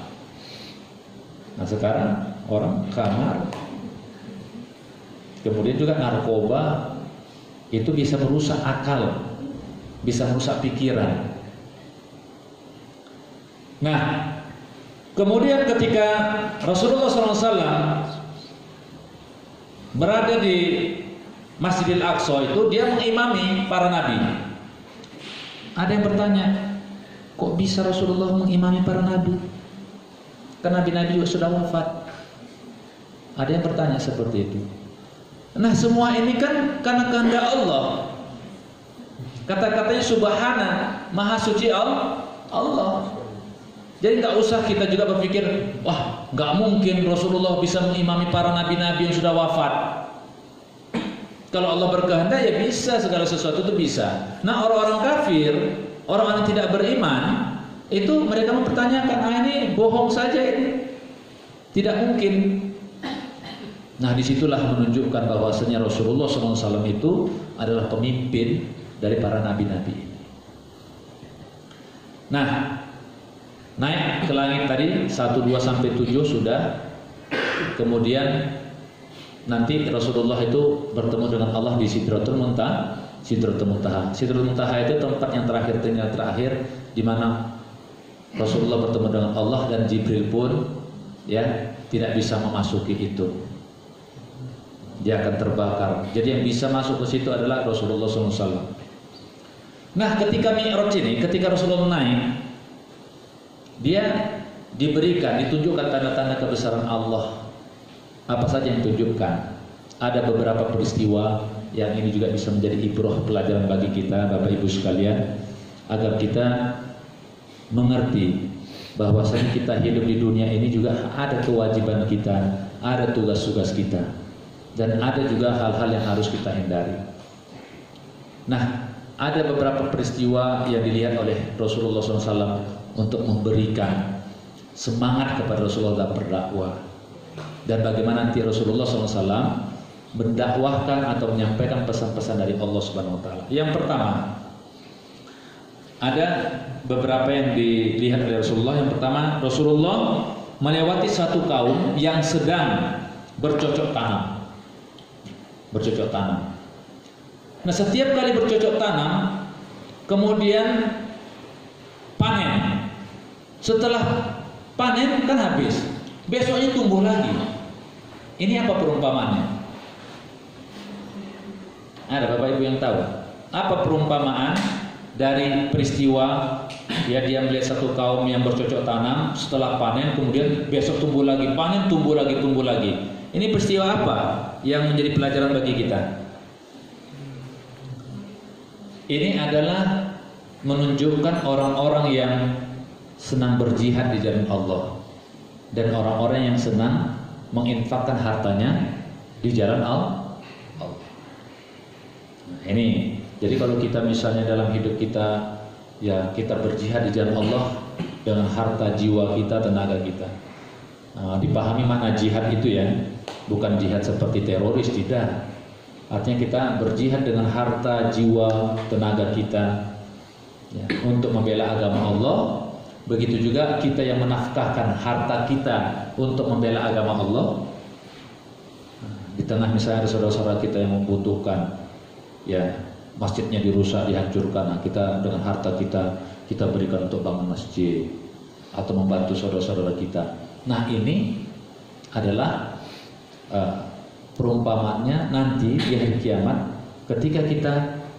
Nah sekarang orang khamar, kemudian juga narkoba, itu bisa merusak akal, bisa merusak pikiran. Nah kemudian ketika Rasulullah SAW berada di Masjidil Aqsa itu, dia mengimami para nabi. Ada yang bertanya, kok bisa Rasulullah mengimami para nabi? Karena nabi-nabi juga sudah wafat. Ada yang bertanya seperti itu. Nah semua ini kan karena kehendak Allah. Kata-katanya subhana, maha suci Allah. Jadi nggak usah kita juga berpikir, wah nggak mungkin Rasulullah bisa mengimami para nabi-nabi yang sudah wafat. Kalau Allah berkehendak ya bisa, segala sesuatu itu bisa. Nah orang-orang kafir, orang-orang yang tidak beriman, itu mereka mempertanyakan, ini bohong saja ini, tidak mungkin. Nah disitulah menunjukkan bahwasanya Rasulullah SAW itu adalah pemimpin dari para nabi-nabi. Nah naik ke langit tadi 1, 2 sampai 7 sudah. Kemudian nanti Rasulullah itu bertemu dengan Allah di Sidratul Muntaha. Sidratul Muntaha itu tempat yang terakhir di mana Rasulullah bertemu dengan Allah, dan Jibril pun ya tidak bisa memasuki itu. Dia akan terbakar. Jadi yang bisa masuk ke situ adalah Rasulullah SAW. Nah ketika Mi'raj ini, ketika Rasulullah naik, dia ditunjukkan tanda-tanda kebesaran Allah. Apa saja yang ditunjukkan? Ada beberapa peristiwa yang ini juga bisa menjadi ibrah, pelajaran bagi kita Bapak Ibu sekalian, agar kita mengerti bahwasanya kita hidup di dunia ini juga ada kewajiban kita, ada tugas-tugas kita, dan ada juga hal-hal yang harus kita hindari. Nah, ada beberapa peristiwa yang dilihat oleh Rasulullah SAW untuk memberikan semangat kepada Rasulullah dalam berdakwah, dan bagaimana nanti Rasulullah SAW mendakwahkan atau menyampaikan pesan-pesan dari Allah Subhanahu Wa Taala. Yang pertama, ada beberapa yang dilihat oleh Rasulullah. Yang pertama, Rasulullah melewati satu kaum yang sedang bercocok tanam. Bercocok tanam. Nah, setiap kali bercocok tanam, kemudian panen. Setelah panen kan habis. Besoknya tumbuh lagi. Ini apa perumpamaannya? Ada Bapak Ibu yang tahu? Apa perumpamaan dari peristiwa ya dia melihat satu kaum yang bercocok tanam, setelah panen kemudian besok tumbuh lagi, panen tumbuh lagi, tumbuh lagi. Ini peristiwa apa yang menjadi pelajaran bagi kita? Ini adalah menunjukkan orang-orang yang senang berjihad di jalan Allah dan orang-orang yang senang menginfakkan hartanya di jalan Allah. Nah, ini jadi kalau kita misalnya dalam hidup kita ya kita berjihad di jalan Allah dengan harta, jiwa kita, tenaga kita. Dipahami makna jihad itu ya, bukan jihad seperti teroris, tidak. Artinya kita berjihad dengan harta, jiwa, tenaga kita ya, untuk membela agama Allah. Begitu juga kita yang menafkahkan harta kita untuk membela agama Allah. Di tengah misalnya ada saudara-saudara kita yang membutuhkan, ya masjidnya dirusak, dihancurkan, nah, kita dengan harta kita berikan untuk bangun masjid atau membantu saudara-saudara kita. Nah, ini adalah perumpamaannya nanti di hari kiamat ketika kita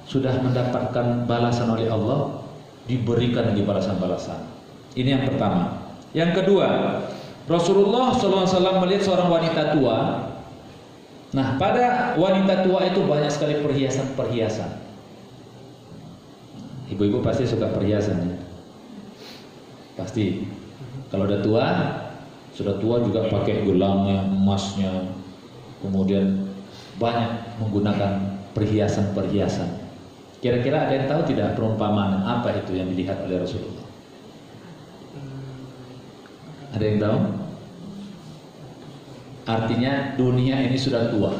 sudah mendapatkan balasan oleh Allah, diberikan lagi balasan-balasan. Ini yang pertama. Yang kedua, Rasulullah SAW melihat seorang wanita tua. Nah, pada wanita tua itu banyak sekali perhiasan-perhiasan. Ibu-ibu pasti suka perhiasan ya? Pasti. Kalau sudah tua juga pakai gelangnya, emasnya, kemudian banyak menggunakan perhiasan-perhiasan. Kira-kira ada yang tahu tidak perumpamaan apa itu yang dilihat oleh Rasulullah? Ada yang tahu? Artinya dunia ini sudah tua.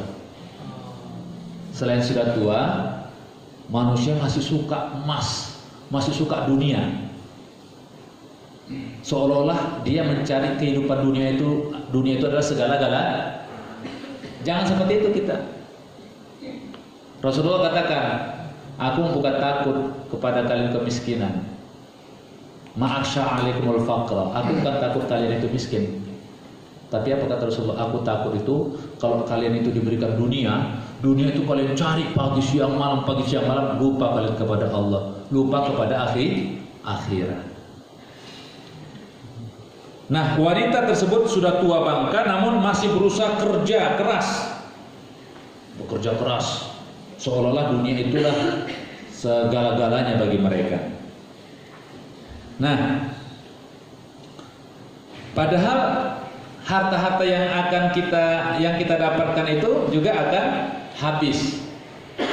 Selain sudah tua, manusia masih suka emas, masih suka dunia. Seolah-olah dia mencari kehidupan dunia itu adalah segala-gala. Jangan seperti itu kita. Rasulullah katakan, aku bukan takut kepada kalian kemiskinan. Ma'aksha alaikumul faqra. Aku bukan takut kalian itu miskin. Tapi apa kata Rasulullah? Aku takut itu kalau kalian itu diberikan dunia itu kalian cari pagi siang malam, lupa kalian kepada Allah, lupa kepada akhirat. Nah, wanita tersebut sudah tua bangka namun masih berusaha bekerja keras, seolah-olah dunia itulah segala-galanya bagi mereka. Nah, padahal harta-harta yang kita dapatkan itu juga akan habis.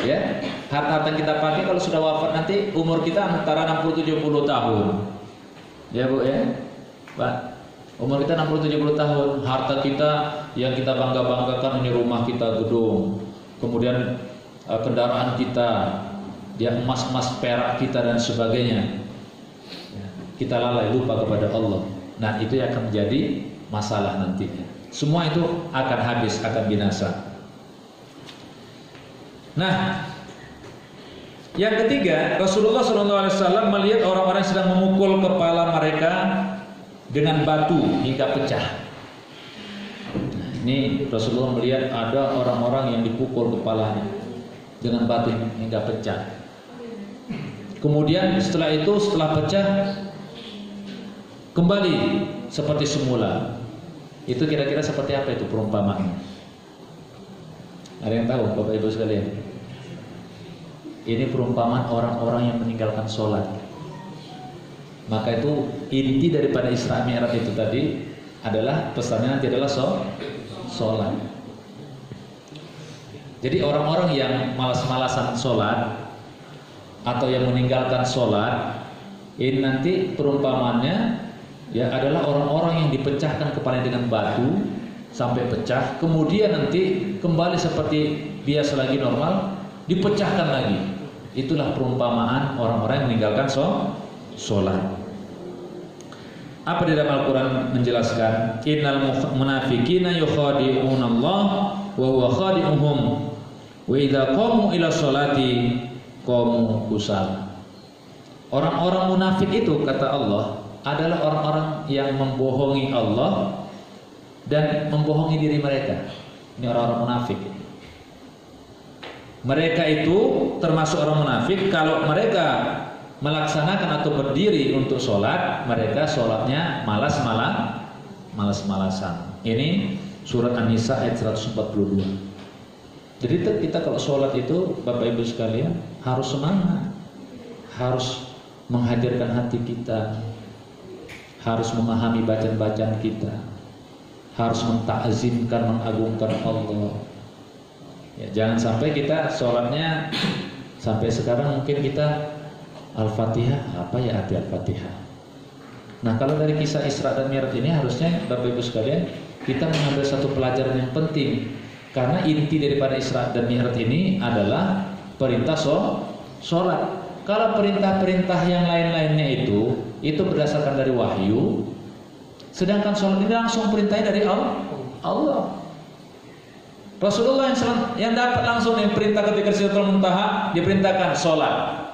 Ya, harta-harta yang kita pakai kalau sudah wafat nanti umur kita antara 60-70 tahun. Ya Bu ya, Pak. Umur kita 60-70 tahun. Harta kita yang kita bangga-banggakan, ini rumah kita, gedung, kemudian kendaraan kita, dia emas-emas, perak kita dan sebagainya. Kita lalai, lupa kepada Allah. Nah, itu yang akan menjadi masalah nantinya. Semua itu akan habis, akan binasa. Nah, yang ketiga, Rasulullah SAW melihat orang-orang sedang memukul kepala mereka dengan batu hingga pecah. Nah, ini Rasulullah melihat ada orang-orang yang dipukul kepalanya dengan batu hingga pecah. Kemudian setelah pecah kembali seperti semula. Itu kira-kira seperti apa itu perumpamaannya? Ada yang tahu Bapak Ibu sekalian? Ini perumpamaan orang-orang yang meninggalkan sholat. Maka itu inti daripada Isra Mi'raj itu tadi adalah pesannya nanti adalah sholat. Jadi orang-orang yang malas-malasan sholat atau yang meninggalkan sholat, ini nanti perumpamaannya ya adalah orang-orang yang dipecahkan kepalanya dengan batu sampai pecah, kemudian nanti kembali seperti biasa lagi normal, dipecahkan lagi. Itulah perumpamaan orang-orang yang meninggalkan sholat. Apa di dalam Al-Quran menjelaskan? Innal munafiqina yukhadi'unallah wa huwa khadi'uhum wa idza qamu ila sholati qamu kusala. Orang-orang munafik itu, kata Allah, adalah orang-orang yang membohongi Allah dan membohongi diri mereka. Ini orang-orang munafik. Mereka itu termasuk orang munafik kalau mereka melaksanakan atau berdiri untuk sholat, mereka sholatnya malas-malasan. Ini surat An-Nisa ayat 142. Jadi kita kalau sholat itu, Bapak Ibu sekalian, harus semangat, harus menghadirkan hati kita, harus memahami bacaan-bacaan kita, harus mentakzimkan, mengagungkan Allah. Ya, jangan sampai kita sholatnya sampai sekarang mungkin kita Al-Fatihah, apa ya arti Al-Fatihah? Nah, kalau dari kisah Isra dan Mi'raj ini harusnya Bapak Ibu sekalian kita mengambil satu pelajaran yang penting, karena inti daripada Isra dan Mi'raj ini adalah perintah sholat. Kalau perintah-perintah yang lain-lainnya itu berdasarkan dari wahyu, sedangkan sholat ini langsung perintahnya dari Allah. Rasulullah yang dapat langsung yang perintah ketika Sidratul Muntaha diperintahkan sholat.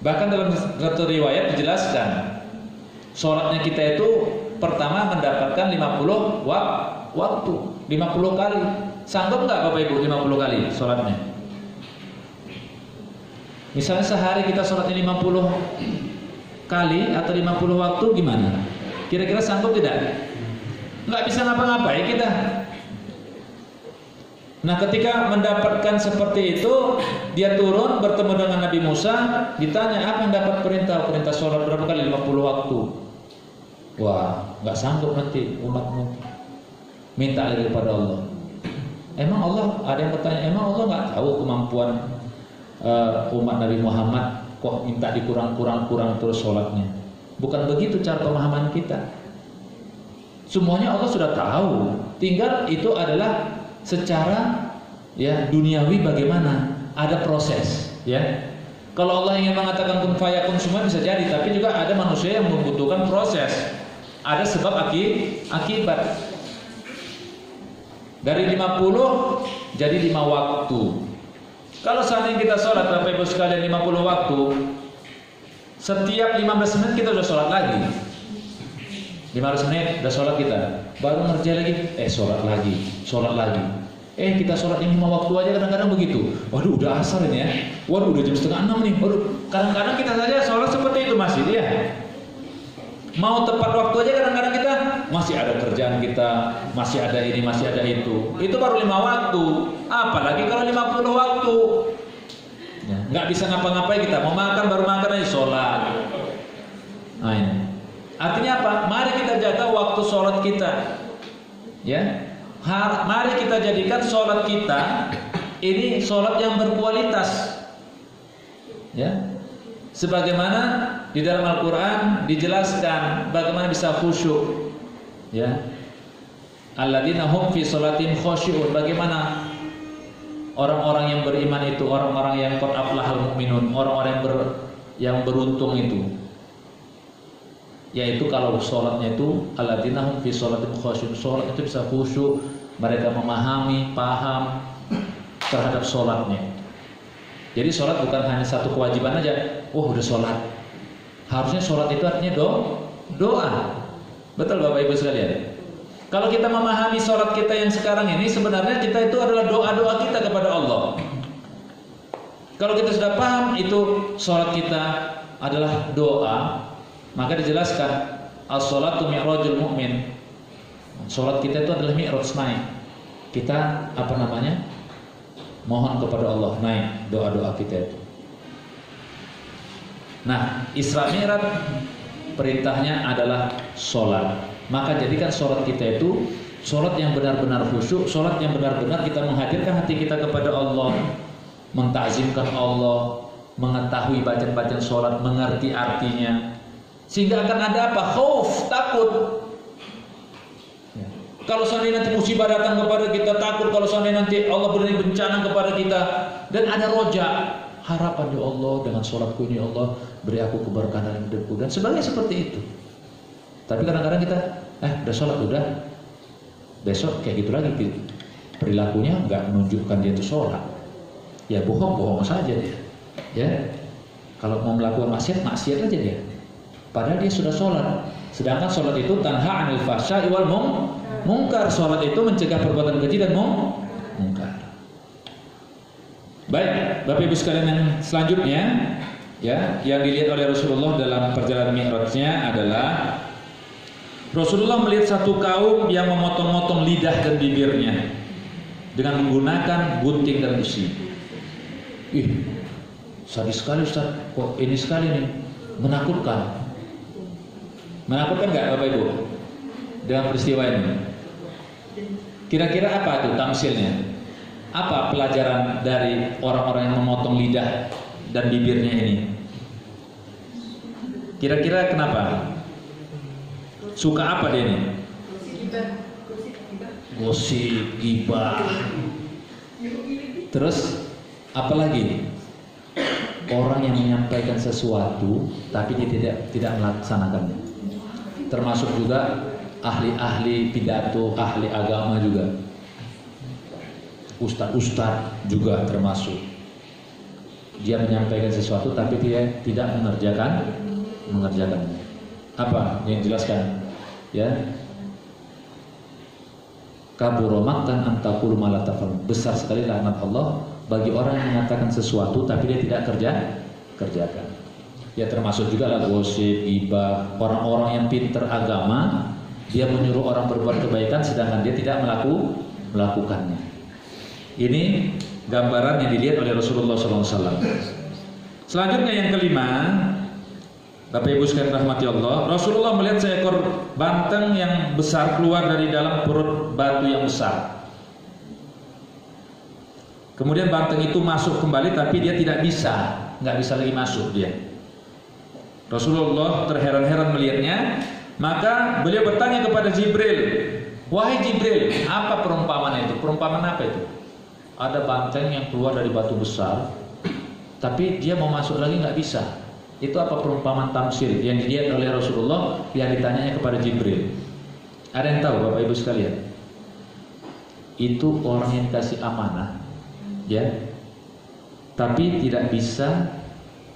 Bahkan dalam satu riwayat dijelaskan sholatnya kita itu pertama mendapatkan 50 waktu 50 kali. Sanggup nggak Bapak Ibu 50 kali sholatnya? Misalnya sehari kita sholatnya 50 kali atau 50 waktu, gimana? Kira-kira sanggup tidak? Nggak bisa ngapa-ngapain kita. Nah, ketika mendapatkan seperti itu, dia turun bertemu dengan Nabi Musa, ditanya apa yang dapat perintah sholat berapa kali? 50 waktu. Wah, nggak sanggup nanti umatmu. Minta lagi kepada Allah. Emang Allah, ada yang bertanya, emang Allah nggak tahu kemampuan umat Nabi Muhammad kok minta dikurang terus sholatnya? Bukan begitu cara pemahaman kita. Semuanya Allah sudah tahu. Tinggal itu adalah secara ya duniawi bagaimana, ada proses ya. Kalau Allah ingin mengatakan kun fayakun semua bisa jadi, tapi juga ada manusia yang membutuhkan proses, ada sebab akibat. Dari 50 jadi 5 waktu. Kalau seandainya kita sholat Bapak Ibu sekalian 50 waktu, setiap 15 menit kita sudah sholat lagi. 15 menit udah sholat kita, baru ngerjain lagi, sholat lagi. Kita sholat ini 5 waktu aja kadang-kadang begitu. Waduh, udah asar ini ya. Waduh, udah jam 5:30 nih. Waduh, kadang-kadang kita saja sholat seperti itu masih ya. Mau tepat waktu aja kadang-kadang kita masih ada kerjaan kita, masih ada ini, masih ada itu. Itu baru 5 waktu. Apalagi kalau 50 waktu. Ya, nggak bisa ngapa-ngapain kita. Mau makan baru makan aja sholat. Nah ini. Artinya apa? Mari kita jaga waktu sholat kita. Ya. Mari kita jadikan sholat kita ini sholat yang berkualitas. Ya. Sebagaimana di dalam Al-Quran dijelaskan bagaimana bisa khusyuk. Ya. Alladzina hum fi sholatin khushu'un. Bagaimana orang-orang yang beriman itu, orang-orang yang qad aflahal mu'minun, orang-orang yang beruntung itu. Yaitu kalau sholatnya itu alladzina hum fi sholatin khushu'un. Sholat itu bisa khusyuk, mereka memahami, paham terhadap sholatnya. Jadi sholat bukan hanya satu kewajiban aja. Udah sholat. Harusnya sholat itu artinya doa. Betul Bapak Ibu sekalian. Kalau kita memahami sholat kita yang sekarang ini, sebenarnya kita itu adalah doa-doa kita kepada Allah. Kalau kita sudah paham itu sholat kita adalah doa, maka dijelaskan as-sholatu mi'rajul mu'min. Sholat kita itu adalah mi'raj, naik. Kita mohon kepada Allah, naik doa-doa kita itu. Nah, Isra Mi'raj perintahnya adalah sholat. Maka jadikan sholat kita itu sholat yang benar-benar khusyuk, sholat yang benar-benar kita menghadirkan hati kita kepada Allah, mentakzimkan Allah, mengetahui bacaan-bacaan sholat, mengerti artinya, sehingga akan ada apa? Khauf, takut. Kalau seandainya nanti musibah datang kepada kita, takut. Kalau seandainya nanti Allah beri bencana kepada kita, dan ada roja, harapan ya Allah dengan sholatku ini, ya Allah beri aku keberkahan dalam hidupku dan sebagainya seperti itu. Tapi kadang-kadang kita udah sholat udah, besok kayak gitu lagi, perilakunya nggak menunjukkan dia itu sholat. Ya bohong saja dia. Ya, kalau mau melakukan maksiat aja dia. Padahal dia sudah sholat. Sedangkan sholat itu tanha 'anil fahsya'i wal munkar. Sholat itu mencegah perbuatan keji dan munkar. Baik, Bapak Ibu sekalian yang selanjutnya, ya, yang dilihat oleh Rasulullah dalam perjalanan Mi'rajnya adalah Rasulullah melihat satu kaum yang memotong-motong lidah dan bibirnya dengan menggunakan gunting dan besi. Ih, sadis sekali Ustaz, kok ini sekali nih, menakutkan. Menakutkan nggak Bapak Ibu dengan peristiwa ini? Kira-kira apa itu tamsilnya? Apa pelajaran dari orang-orang yang memotong lidah dan bibirnya ini? Kira-kira kenapa? Suka apa dia ini? Gosip, gibah. Terus apa lagi? Orang yang menyampaikan sesuatu tapi dia tidak melaksanakannya. Termasuk juga ahli-ahli pidato, ahli agama juga. Ustadz juga termasuk. Dia menyampaikan sesuatu tapi dia tidak mengerjakannya. Apa yang dijelaskan? Ya. Kabura maqtan an taqulu ma la taf'al. Besar sekali laknat Allah bagi orang yang mengatakan sesuatu tapi dia tidak kerjakan. Ya termasuk juga lah gosip, ghibah, orang-orang yang pinter agama, dia menyuruh orang berbuat kebaikan sedangkan dia tidak melakukannya. Ini gambaran yang dilihat oleh Rasulullah SAW. Selanjutnya yang kelima, Bapak Ibu sekalian rahmati Allah, Rasulullah melihat seekor banteng yang besar keluar dari dalam perut batu yang besar. Kemudian banteng itu masuk kembali tapi dia nggak bisa lagi masuk dia. Rasulullah terheran-heran melihatnya, maka beliau bertanya kepada Jibril, wahai Jibril, apa perumpamaan itu? Perumpamaan apa itu? Ada banteng yang keluar dari batu besar, tapi dia mau masuk lagi nggak bisa. Itu apa perumpamaan tamsil yang dilihat oleh Rasulullah yang ditanyanya kepada Jibril? Ada yang tahu Bapak Ibu sekalian? Itu orang yang dikasih amanah, ya, tapi tidak bisa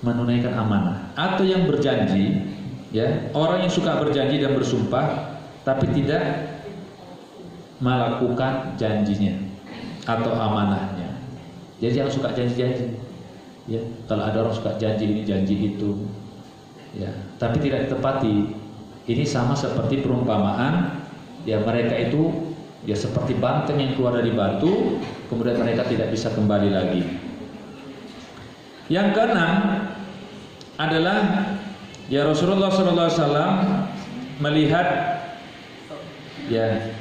menunaikan amanah, atau yang berjanji, ya, orang yang suka berjanji dan bersumpah tapi tidak melakukan janjinya atau amanahnya. Jadi jangan suka janji-janji. Ya, kalau ada orang suka janji ini janji itu, ya, tapi tidak ditepati. Ini sama seperti perumpamaan, ya, mereka itu ya seperti banteng yang keluar dari batu, kemudian mereka tidak bisa kembali lagi. Yang keenam adalah ya Rasulullah SAW melihat ya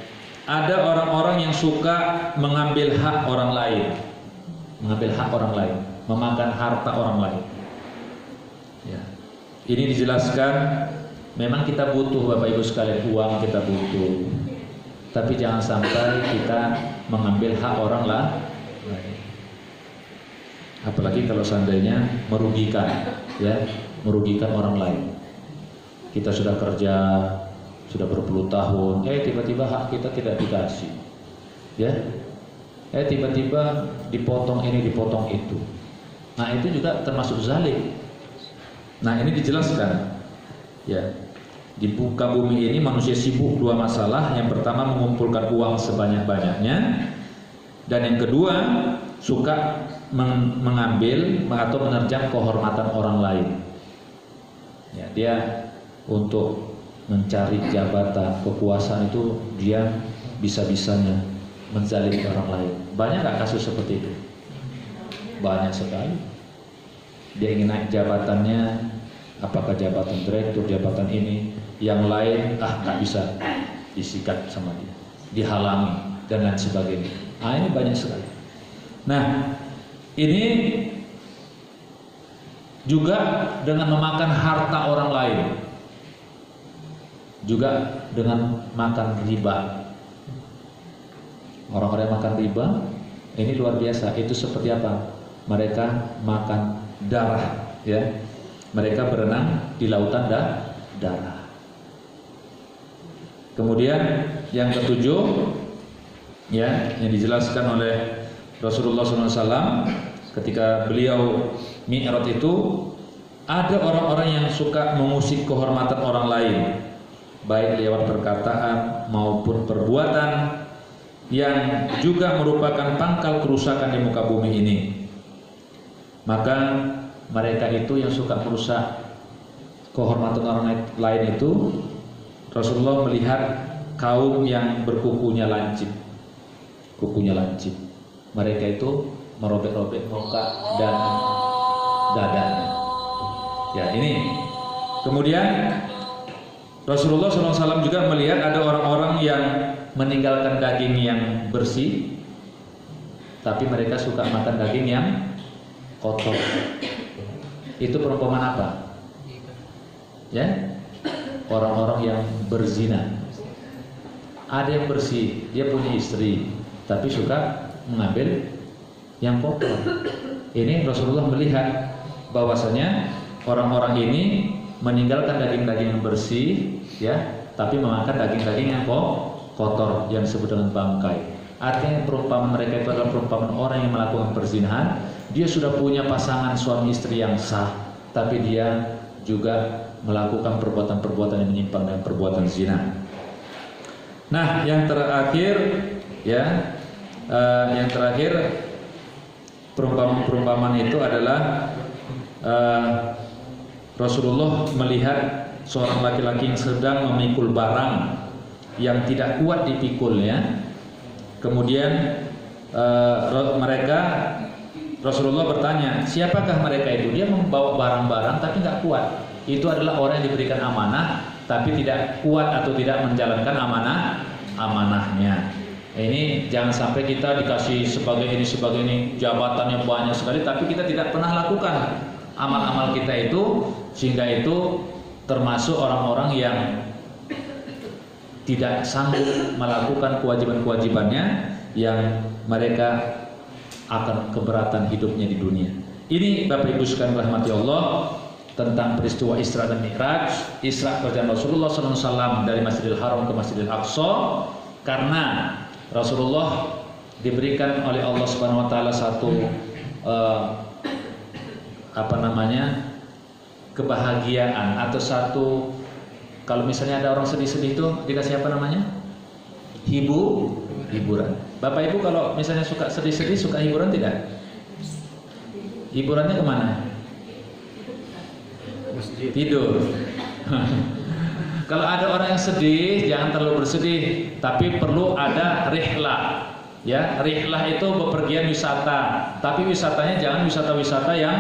ada orang-orang yang suka mengambil hak orang lain, memakan harta orang lain. Ya. Ini dijelaskan, memang kita butuh Bapak Ibu sekalian, uang kita butuh, tapi jangan sampai kita mengambil hak orang lain. Apalagi kalau seandainya merugikan orang lain. Kita sudah kerja, sudah berpuluh tahun, tiba-tiba hak kita tidak dikasih, ya. Tiba-tiba dipotong ini, dipotong itu. Nah itu juga termasuk zalim. Nah ini dijelaskan, ya, di muka bumi ini manusia sibuk dua masalah. Yang pertama mengumpulkan uang sebanyak-banyaknya, dan yang kedua suka mengambil atau menerjang kehormatan orang lain. Ya, dia untuk mencari jabatan, kekuasaan itu dia bisa-bisanya menzalimi orang lain. Banyak nggak kasus seperti itu? Banyak sekali. Dia ingin naik jabatannya, apakah jabatan direktur, jabatan ini, yang lain nggak bisa disikat sama dia, dihalangi dan lain sebagainya. Ini banyak sekali. Nah, ini juga dengan memakan harta orang lain, juga dengan makan riba. Orang-orang yang makan riba ini luar biasa. Itu seperti apa? Mereka makan darah, ya. Mereka berenang di lautan darah. Kemudian yang ketujuh, ya, yang dijelaskan oleh Rasulullah SAW ketika beliau Mi'raj itu, ada orang-orang yang suka mengusik kehormatan orang lain, baik lewat perkataan maupun perbuatan, yang juga merupakan pangkal kerusakan di muka bumi ini. Maka mereka itu yang suka merusak kehormatan orang lain itu, Rasulullah melihat kaum yang berkukunya lancip. Kukunya lancip. Mereka itu merobek-robek muka dan dadanya. Ya, ini. Kemudian Rasulullah SAW juga melihat ada orang-orang yang meninggalkan daging yang bersih, tapi mereka suka makan daging yang kotor. Itu perumpamaan apa? Ya, orang-orang yang berzina. Ada yang bersih, dia punya istri, tapi suka mengambil yang kotor. Ini Rasulullah melihat bahwasanya orang-orang ini meninggalkan daging-daging yang bersih, ya, tapi memakan daging-daging yang kotor, yang disebut dengan bangkai. Artinya perumpamaan mereka itu adalah perumpamaan orang yang melakukan perzinahan. Dia sudah punya pasangan suami istri yang sah, tapi dia juga melakukan perbuatan-perbuatan yang menyimpang dan perbuatan zina. Nah, yang terakhir, ya, yang terakhir perumpamaan itu adalah Rasulullah melihat seorang laki-laki yang sedang memikul barang yang tidak kuat dipikulnya. Kemudian Rasulullah bertanya, siapakah mereka itu? Dia membawa barang-barang tapi nggak kuat. Itu adalah orang yang diberikan amanah tapi tidak kuat atau tidak menjalankan amanahnya. Ini jangan sampai kita dikasih sebagai ini jabatannya banyak sekali, tapi kita tidak pernah lakukan amal-amal kita itu, sehingga itu termasuk orang-orang yang tidak sanggup melakukan kewajiban-kewajibannya, yang mereka akan keberatan hidupnya di dunia. Ini Bapak Ibu sekalian rahmati Allah, tentang peristiwa Isra dan Mi'raj, Isra perjalanan Rasulullah SAW dari Masjidil Haram ke Masjidil Aqsa, karena Rasulullah diberikan oleh Allah Subhanahu Wa Taala satu kebahagiaan atau satu, kalau misalnya ada orang sedih-sedih itu dikasih apa namanya? Hiburan. Bapak Ibu kalau misalnya suka sedih-sedih, suka hiburan tidak? Hiburannya kemana? Tidur. Kalau ada orang yang sedih, jangan terlalu bersedih, tapi perlu ada rihlah. Ya, rihlah itu bepergian wisata, tapi wisatanya jangan wisata-wisata yang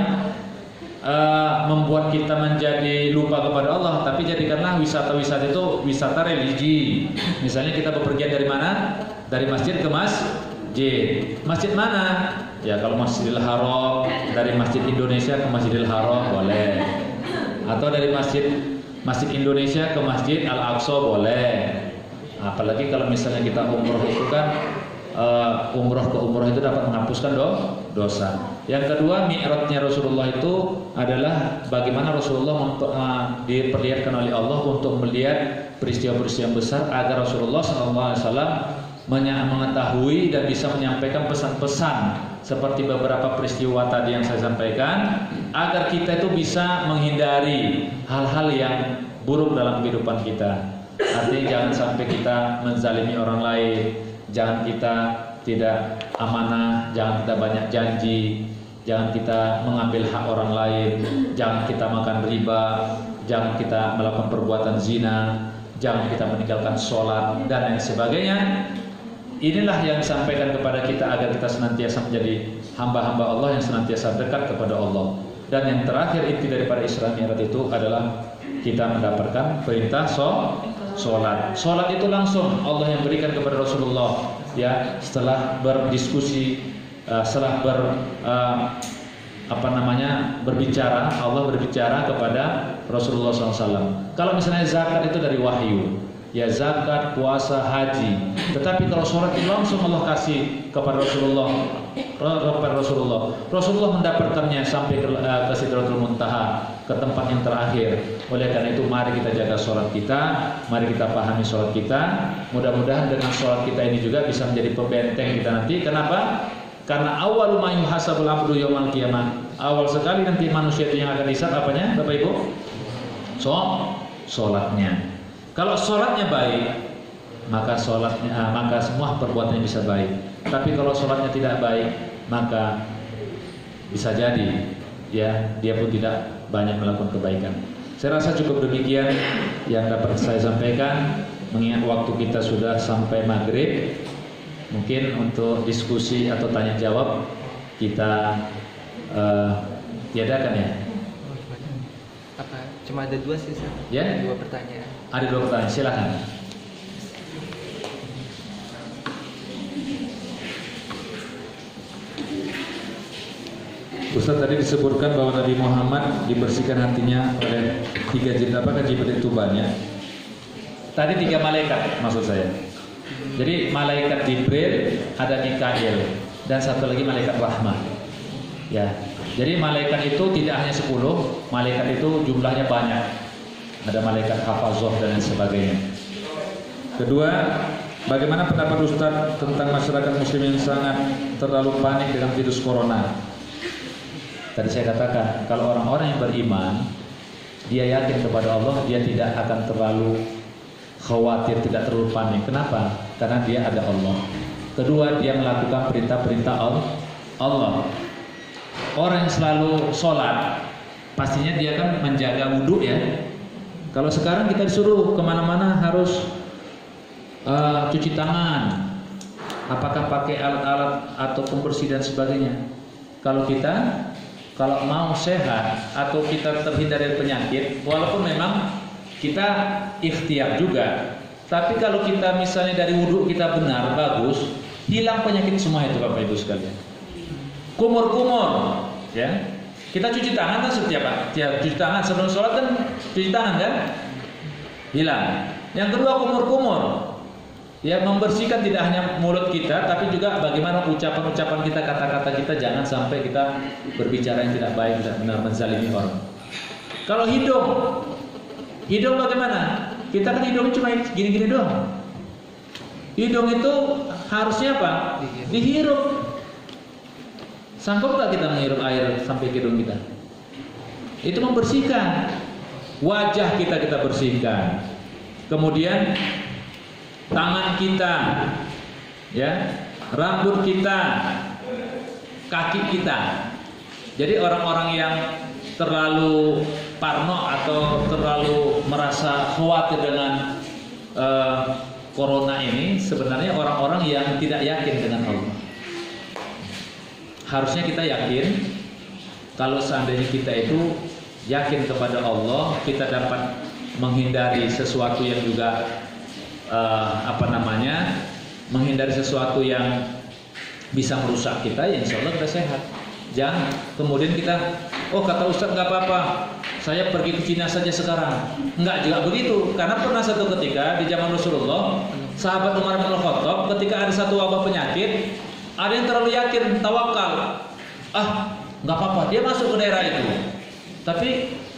membuat kita menjadi lupa kepada Allah, tapi jadikanlah wisata-wisata itu wisata religi. Misalnya kita bepergian dari mana? Dari masjid ke masjid. Masjid mana? Ya kalau Masjidil Haram, dari Masjid Indonesia ke Masjidil Haram boleh. Atau dari Masjid Indonesia ke Masjid Al-Aqsa boleh. Apalagi kalau misalnya kita umroh itu kan umroh ke umroh itu dapat menghapuskan dosa. Yang kedua, mi'rajnya Rasulullah itu adalah bagaimana Rasulullah diperlihatkan oleh Allah untuk melihat peristiwa-peristiwa besar, agar Rasulullah SAW mengetahui dan bisa menyampaikan pesan-pesan seperti beberapa peristiwa tadi yang saya sampaikan, agar kita itu bisa menghindari hal-hal yang buruk dalam kehidupan kita. Artinya jangan sampai kita menzalimi orang lain, jangan kita tidak amanah, jangan kita banyak janji, jangan kita mengambil hak orang lain, jangan kita makan riba, jangan kita melakukan perbuatan zina, jangan kita meninggalkan sholat dan lain sebagainya. Inilah yang disampaikan kepada kita agar kita senantiasa menjadi hamba-hamba Allah yang senantiasa dekat kepada Allah. Dan yang terakhir inti daripada Isra Mi'raj itu adalah kita mendapatkan perintah sholat. Sholat itu langsung Allah yang berikan kepada Rasulullah, ya, setelah berdiskusi, setelah berbicara, Allah berbicara kepada Rasulullah SAW. Kalau misalnya zakat itu dari wahyu, ya zakat, puasa, haji. Tetapi kalau sholat itu langsung Allah kasih kepada Rasulullah. Rasulullah. Rasulullah mendapatkannya sampai ke Sidratul Muntaha, ke tempat yang terakhir. Oleh karena itu mari kita jaga sholat kita, mari kita pahami sholat kita. Mudah-mudahan dengan sholat kita ini juga bisa menjadi pembenteng kita nanti. Kenapa? Karena awal ma yuhasabul abdu yaumal qiyamah. Awal sekali nanti manusia itu yang akan dihisab apanya, Bapak Ibu? Sholatnya. Kalau sholatnya baik, maka semua perbuatannya bisa baik. Tapi kalau sholatnya tidak baik, maka bisa jadi ya dia pun tidak banyak melakukan kebaikan. Saya rasa cukup demikian yang dapat saya sampaikan. Mengingat waktu kita sudah sampai maghrib, mungkin untuk diskusi atau tanya jawab kita tiadakan ya. Apa? Cuma ada 2 sih, Ya? 2 pertanyaan. Ada 2 pertanyaan, silakan. Ustaz, tadi disebutkan bahwa Nabi Muhammad dibersihkan hatinya oleh 3 jin, apakah Jibril itu banyak? Tadi 3 malaikat maksud saya. Jadi malaikat Jibril, ada Mikail, dan satu lagi malaikat rahmat. Ya. Jadi malaikat itu tidak hanya 10, malaikat itu jumlahnya banyak. Ada malaikat hafazah dan lain sebagainya. Kedua, bagaimana pendapat Ustaz tentang masyarakat muslim yang sangat terlalu panik dengan virus corona? Tadi saya katakan, kalau orang-orang yang beriman, dia yakin kepada Allah, dia tidak akan terlalu khawatir, tidak terlalu panik. Kenapa? Karena dia ada Allah. Kedua, dia melakukan perintah-perintah Allah. Orang yang selalu sholat, pastinya dia kan menjaga wudhu ya. Kalau sekarang kita disuruh kemana-mana harus cuci tangan, apakah pakai alat-alat atau pembersih dan sebagainya. Kalau mau sehat atau kita terhindar dari penyakit, walaupun memang kita ikhtiar juga, tapi kalau kita misalnya dari wudhu kita benar, bagus, hilang penyakit semua itu Bapak Ibu sekalian. Kumur-kumur, ya. Kita cuci tangan kan setiap cuci tangan sebelum sholat kan cuci tangan kan, hilang. Yang kedua kumur-kumur, ya, membersihkan tidak hanya mulut kita, tapi juga bagaimana ucapan-ucapan kita, kata-kata kita, jangan sampai kita berbicara yang tidak baik, tidak benar, menzalimi orang. Kalau hidung bagaimana? Kita kan hidung cuma gini-gini doang. Hidung itu harusnya apa? Dihirup. Sanggup tak kita menghirup air sampai ke hidung kita? Itu membersihkan. Wajah kita bersihkan. Kemudian tangan kita, ya, rambut kita, kaki kita. Jadi orang-orang yang terlalu parno atau terlalu merasa khawatir dengan corona ini sebenarnya orang-orang yang tidak yakin dengan Allah. Harusnya kita yakin. Kalau seandainya kita itu yakin kepada Allah, kita dapat menghindari sesuatu yang juga menghindari sesuatu yang bisa merusak kita, ya insya Allah kita sehat. Jangan kemudian kita, kata Ustaz nggak apa-apa, saya pergi ke Cina saja sekarang. Enggak juga begitu, karena pernah satu ketika di zaman Rasulullah, sahabat Umar bin Khattab, ketika ada satu wabah penyakit, ada yang terlalu yakin, tawakal, nggak apa-apa, dia masuk ke daerah itu. Tapi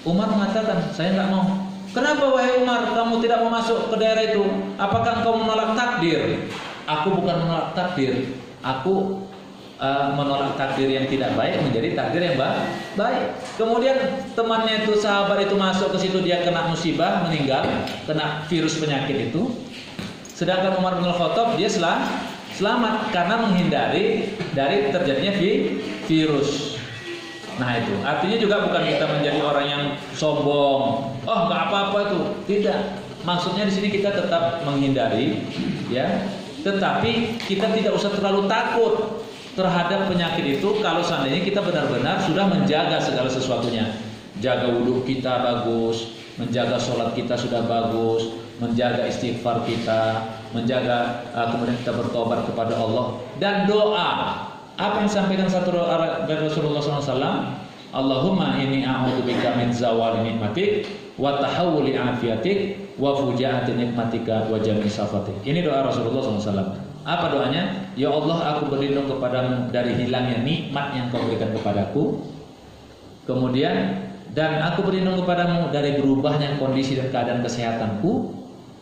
Umar mengatakan, saya nggak mau. Kenapa wahai Umar, kamu tidak mau masuk ke daerah itu? Apakah engkau menolak takdir? Aku bukan menolak takdir, aku menolak takdir yang tidak baik menjadi takdir yang baik. Kemudian temannya itu, sahabat itu masuk ke situ, dia kena musibah, meninggal, kena virus penyakit itu. Sedangkan Umar bin Khattab dia selamat karena menghindari dari terjadinya virus. Nah itu artinya juga bukan kita menjadi orang yang sombong. Nggak apa-apa itu, tidak. Maksudnya di sini kita tetap menghindari, ya. Tetapi kita tidak usah terlalu takut terhadap penyakit itu kalau seandainya kita benar-benar sudah menjaga segala sesuatunya. Jaga wudhu kita bagus, menjaga sholat kita sudah bagus, menjaga istighfar kita, menjaga kemudian kita bertobat kepada Allah dan doa. Apa yang disampaikan satu doa dari Rasulullah SAW? Allahumma inni a'udzubika min zawali nikmatik wa tahawuli afiatik wa fujaati nikmatika wa jami safatik. Ini doa Rasulullah SAW. Apa doanya? Ya Allah, aku berlindung kepadamu dari hilangnya nikmat yang kau berikan kepadaku. Kemudian, dan aku berlindung kepadamu dari berubahnya kondisi dan keadaan kesehatanku.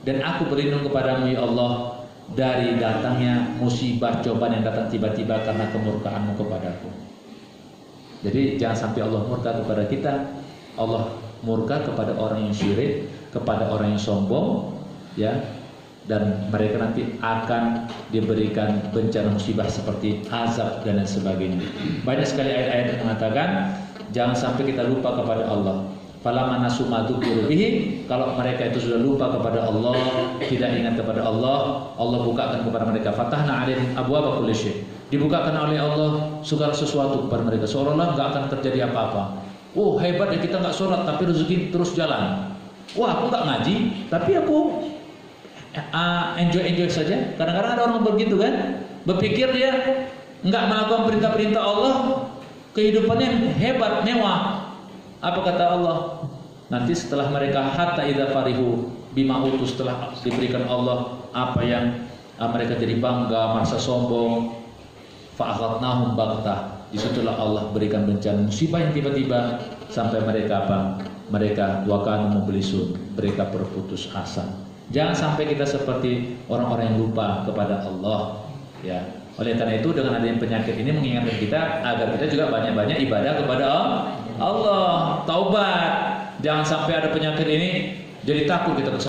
Dan aku berlindung kepadamu ya Allah dari datangnya musibah cobaan yang datang tiba-tiba karena kemurkaanmu kepadaku. Jadi jangan sampai Allah murka kepada kita. Allah murka kepada orang yang syirik, kepada orang yang sombong, ya. Dan mereka nanti akan diberikan bencana musibah seperti azab dan lain sebagainya. Banyak sekali ayat-ayat yang mengatakan jangan sampai kita lupa kepada Allah. Falamma nasu ma dzukiru bihi, kalau mereka itu sudah lupa kepada Allah, tidak ingat kepada Allah, Allah bukakan kepada mereka fatahna 'alaihim abwaaba kulli syai'. Dibukakan oleh Allah segala sesuatu kepada mereka, seolah-olah enggak akan terjadi apa-apa. Oh, hebat ya kita enggak sholat tapi rezeki terus jalan. Wah, aku enggak ngaji tapi aku enjoy saja. Kadang-kadang ada orang begitu kan, berpikir dia enggak melakukan perintah-perintah Allah, kehidupannya hebat, mewah. Apa kata Allah? Nanti setelah mereka hatta idza farihu bima utus, setelah diberikan Allah apa yang mereka jadi bangga, merasa sombong, fa akhadnahum baghtah. Disitulah Allah berikan bencana musibah yang tiba-tiba sampai mereka apa? Mereka wakanu mublisun, mereka berputus asa. Jangan sampai kita seperti orang-orang yang lupa kepada Allah, ya. Oleh karena itu dengan adanya penyakit ini mengingatkan kita agar kita juga banyak-banyak ibadah kepada Allah, taubat. Jangan sampai ada penyakit ini jadi takut kita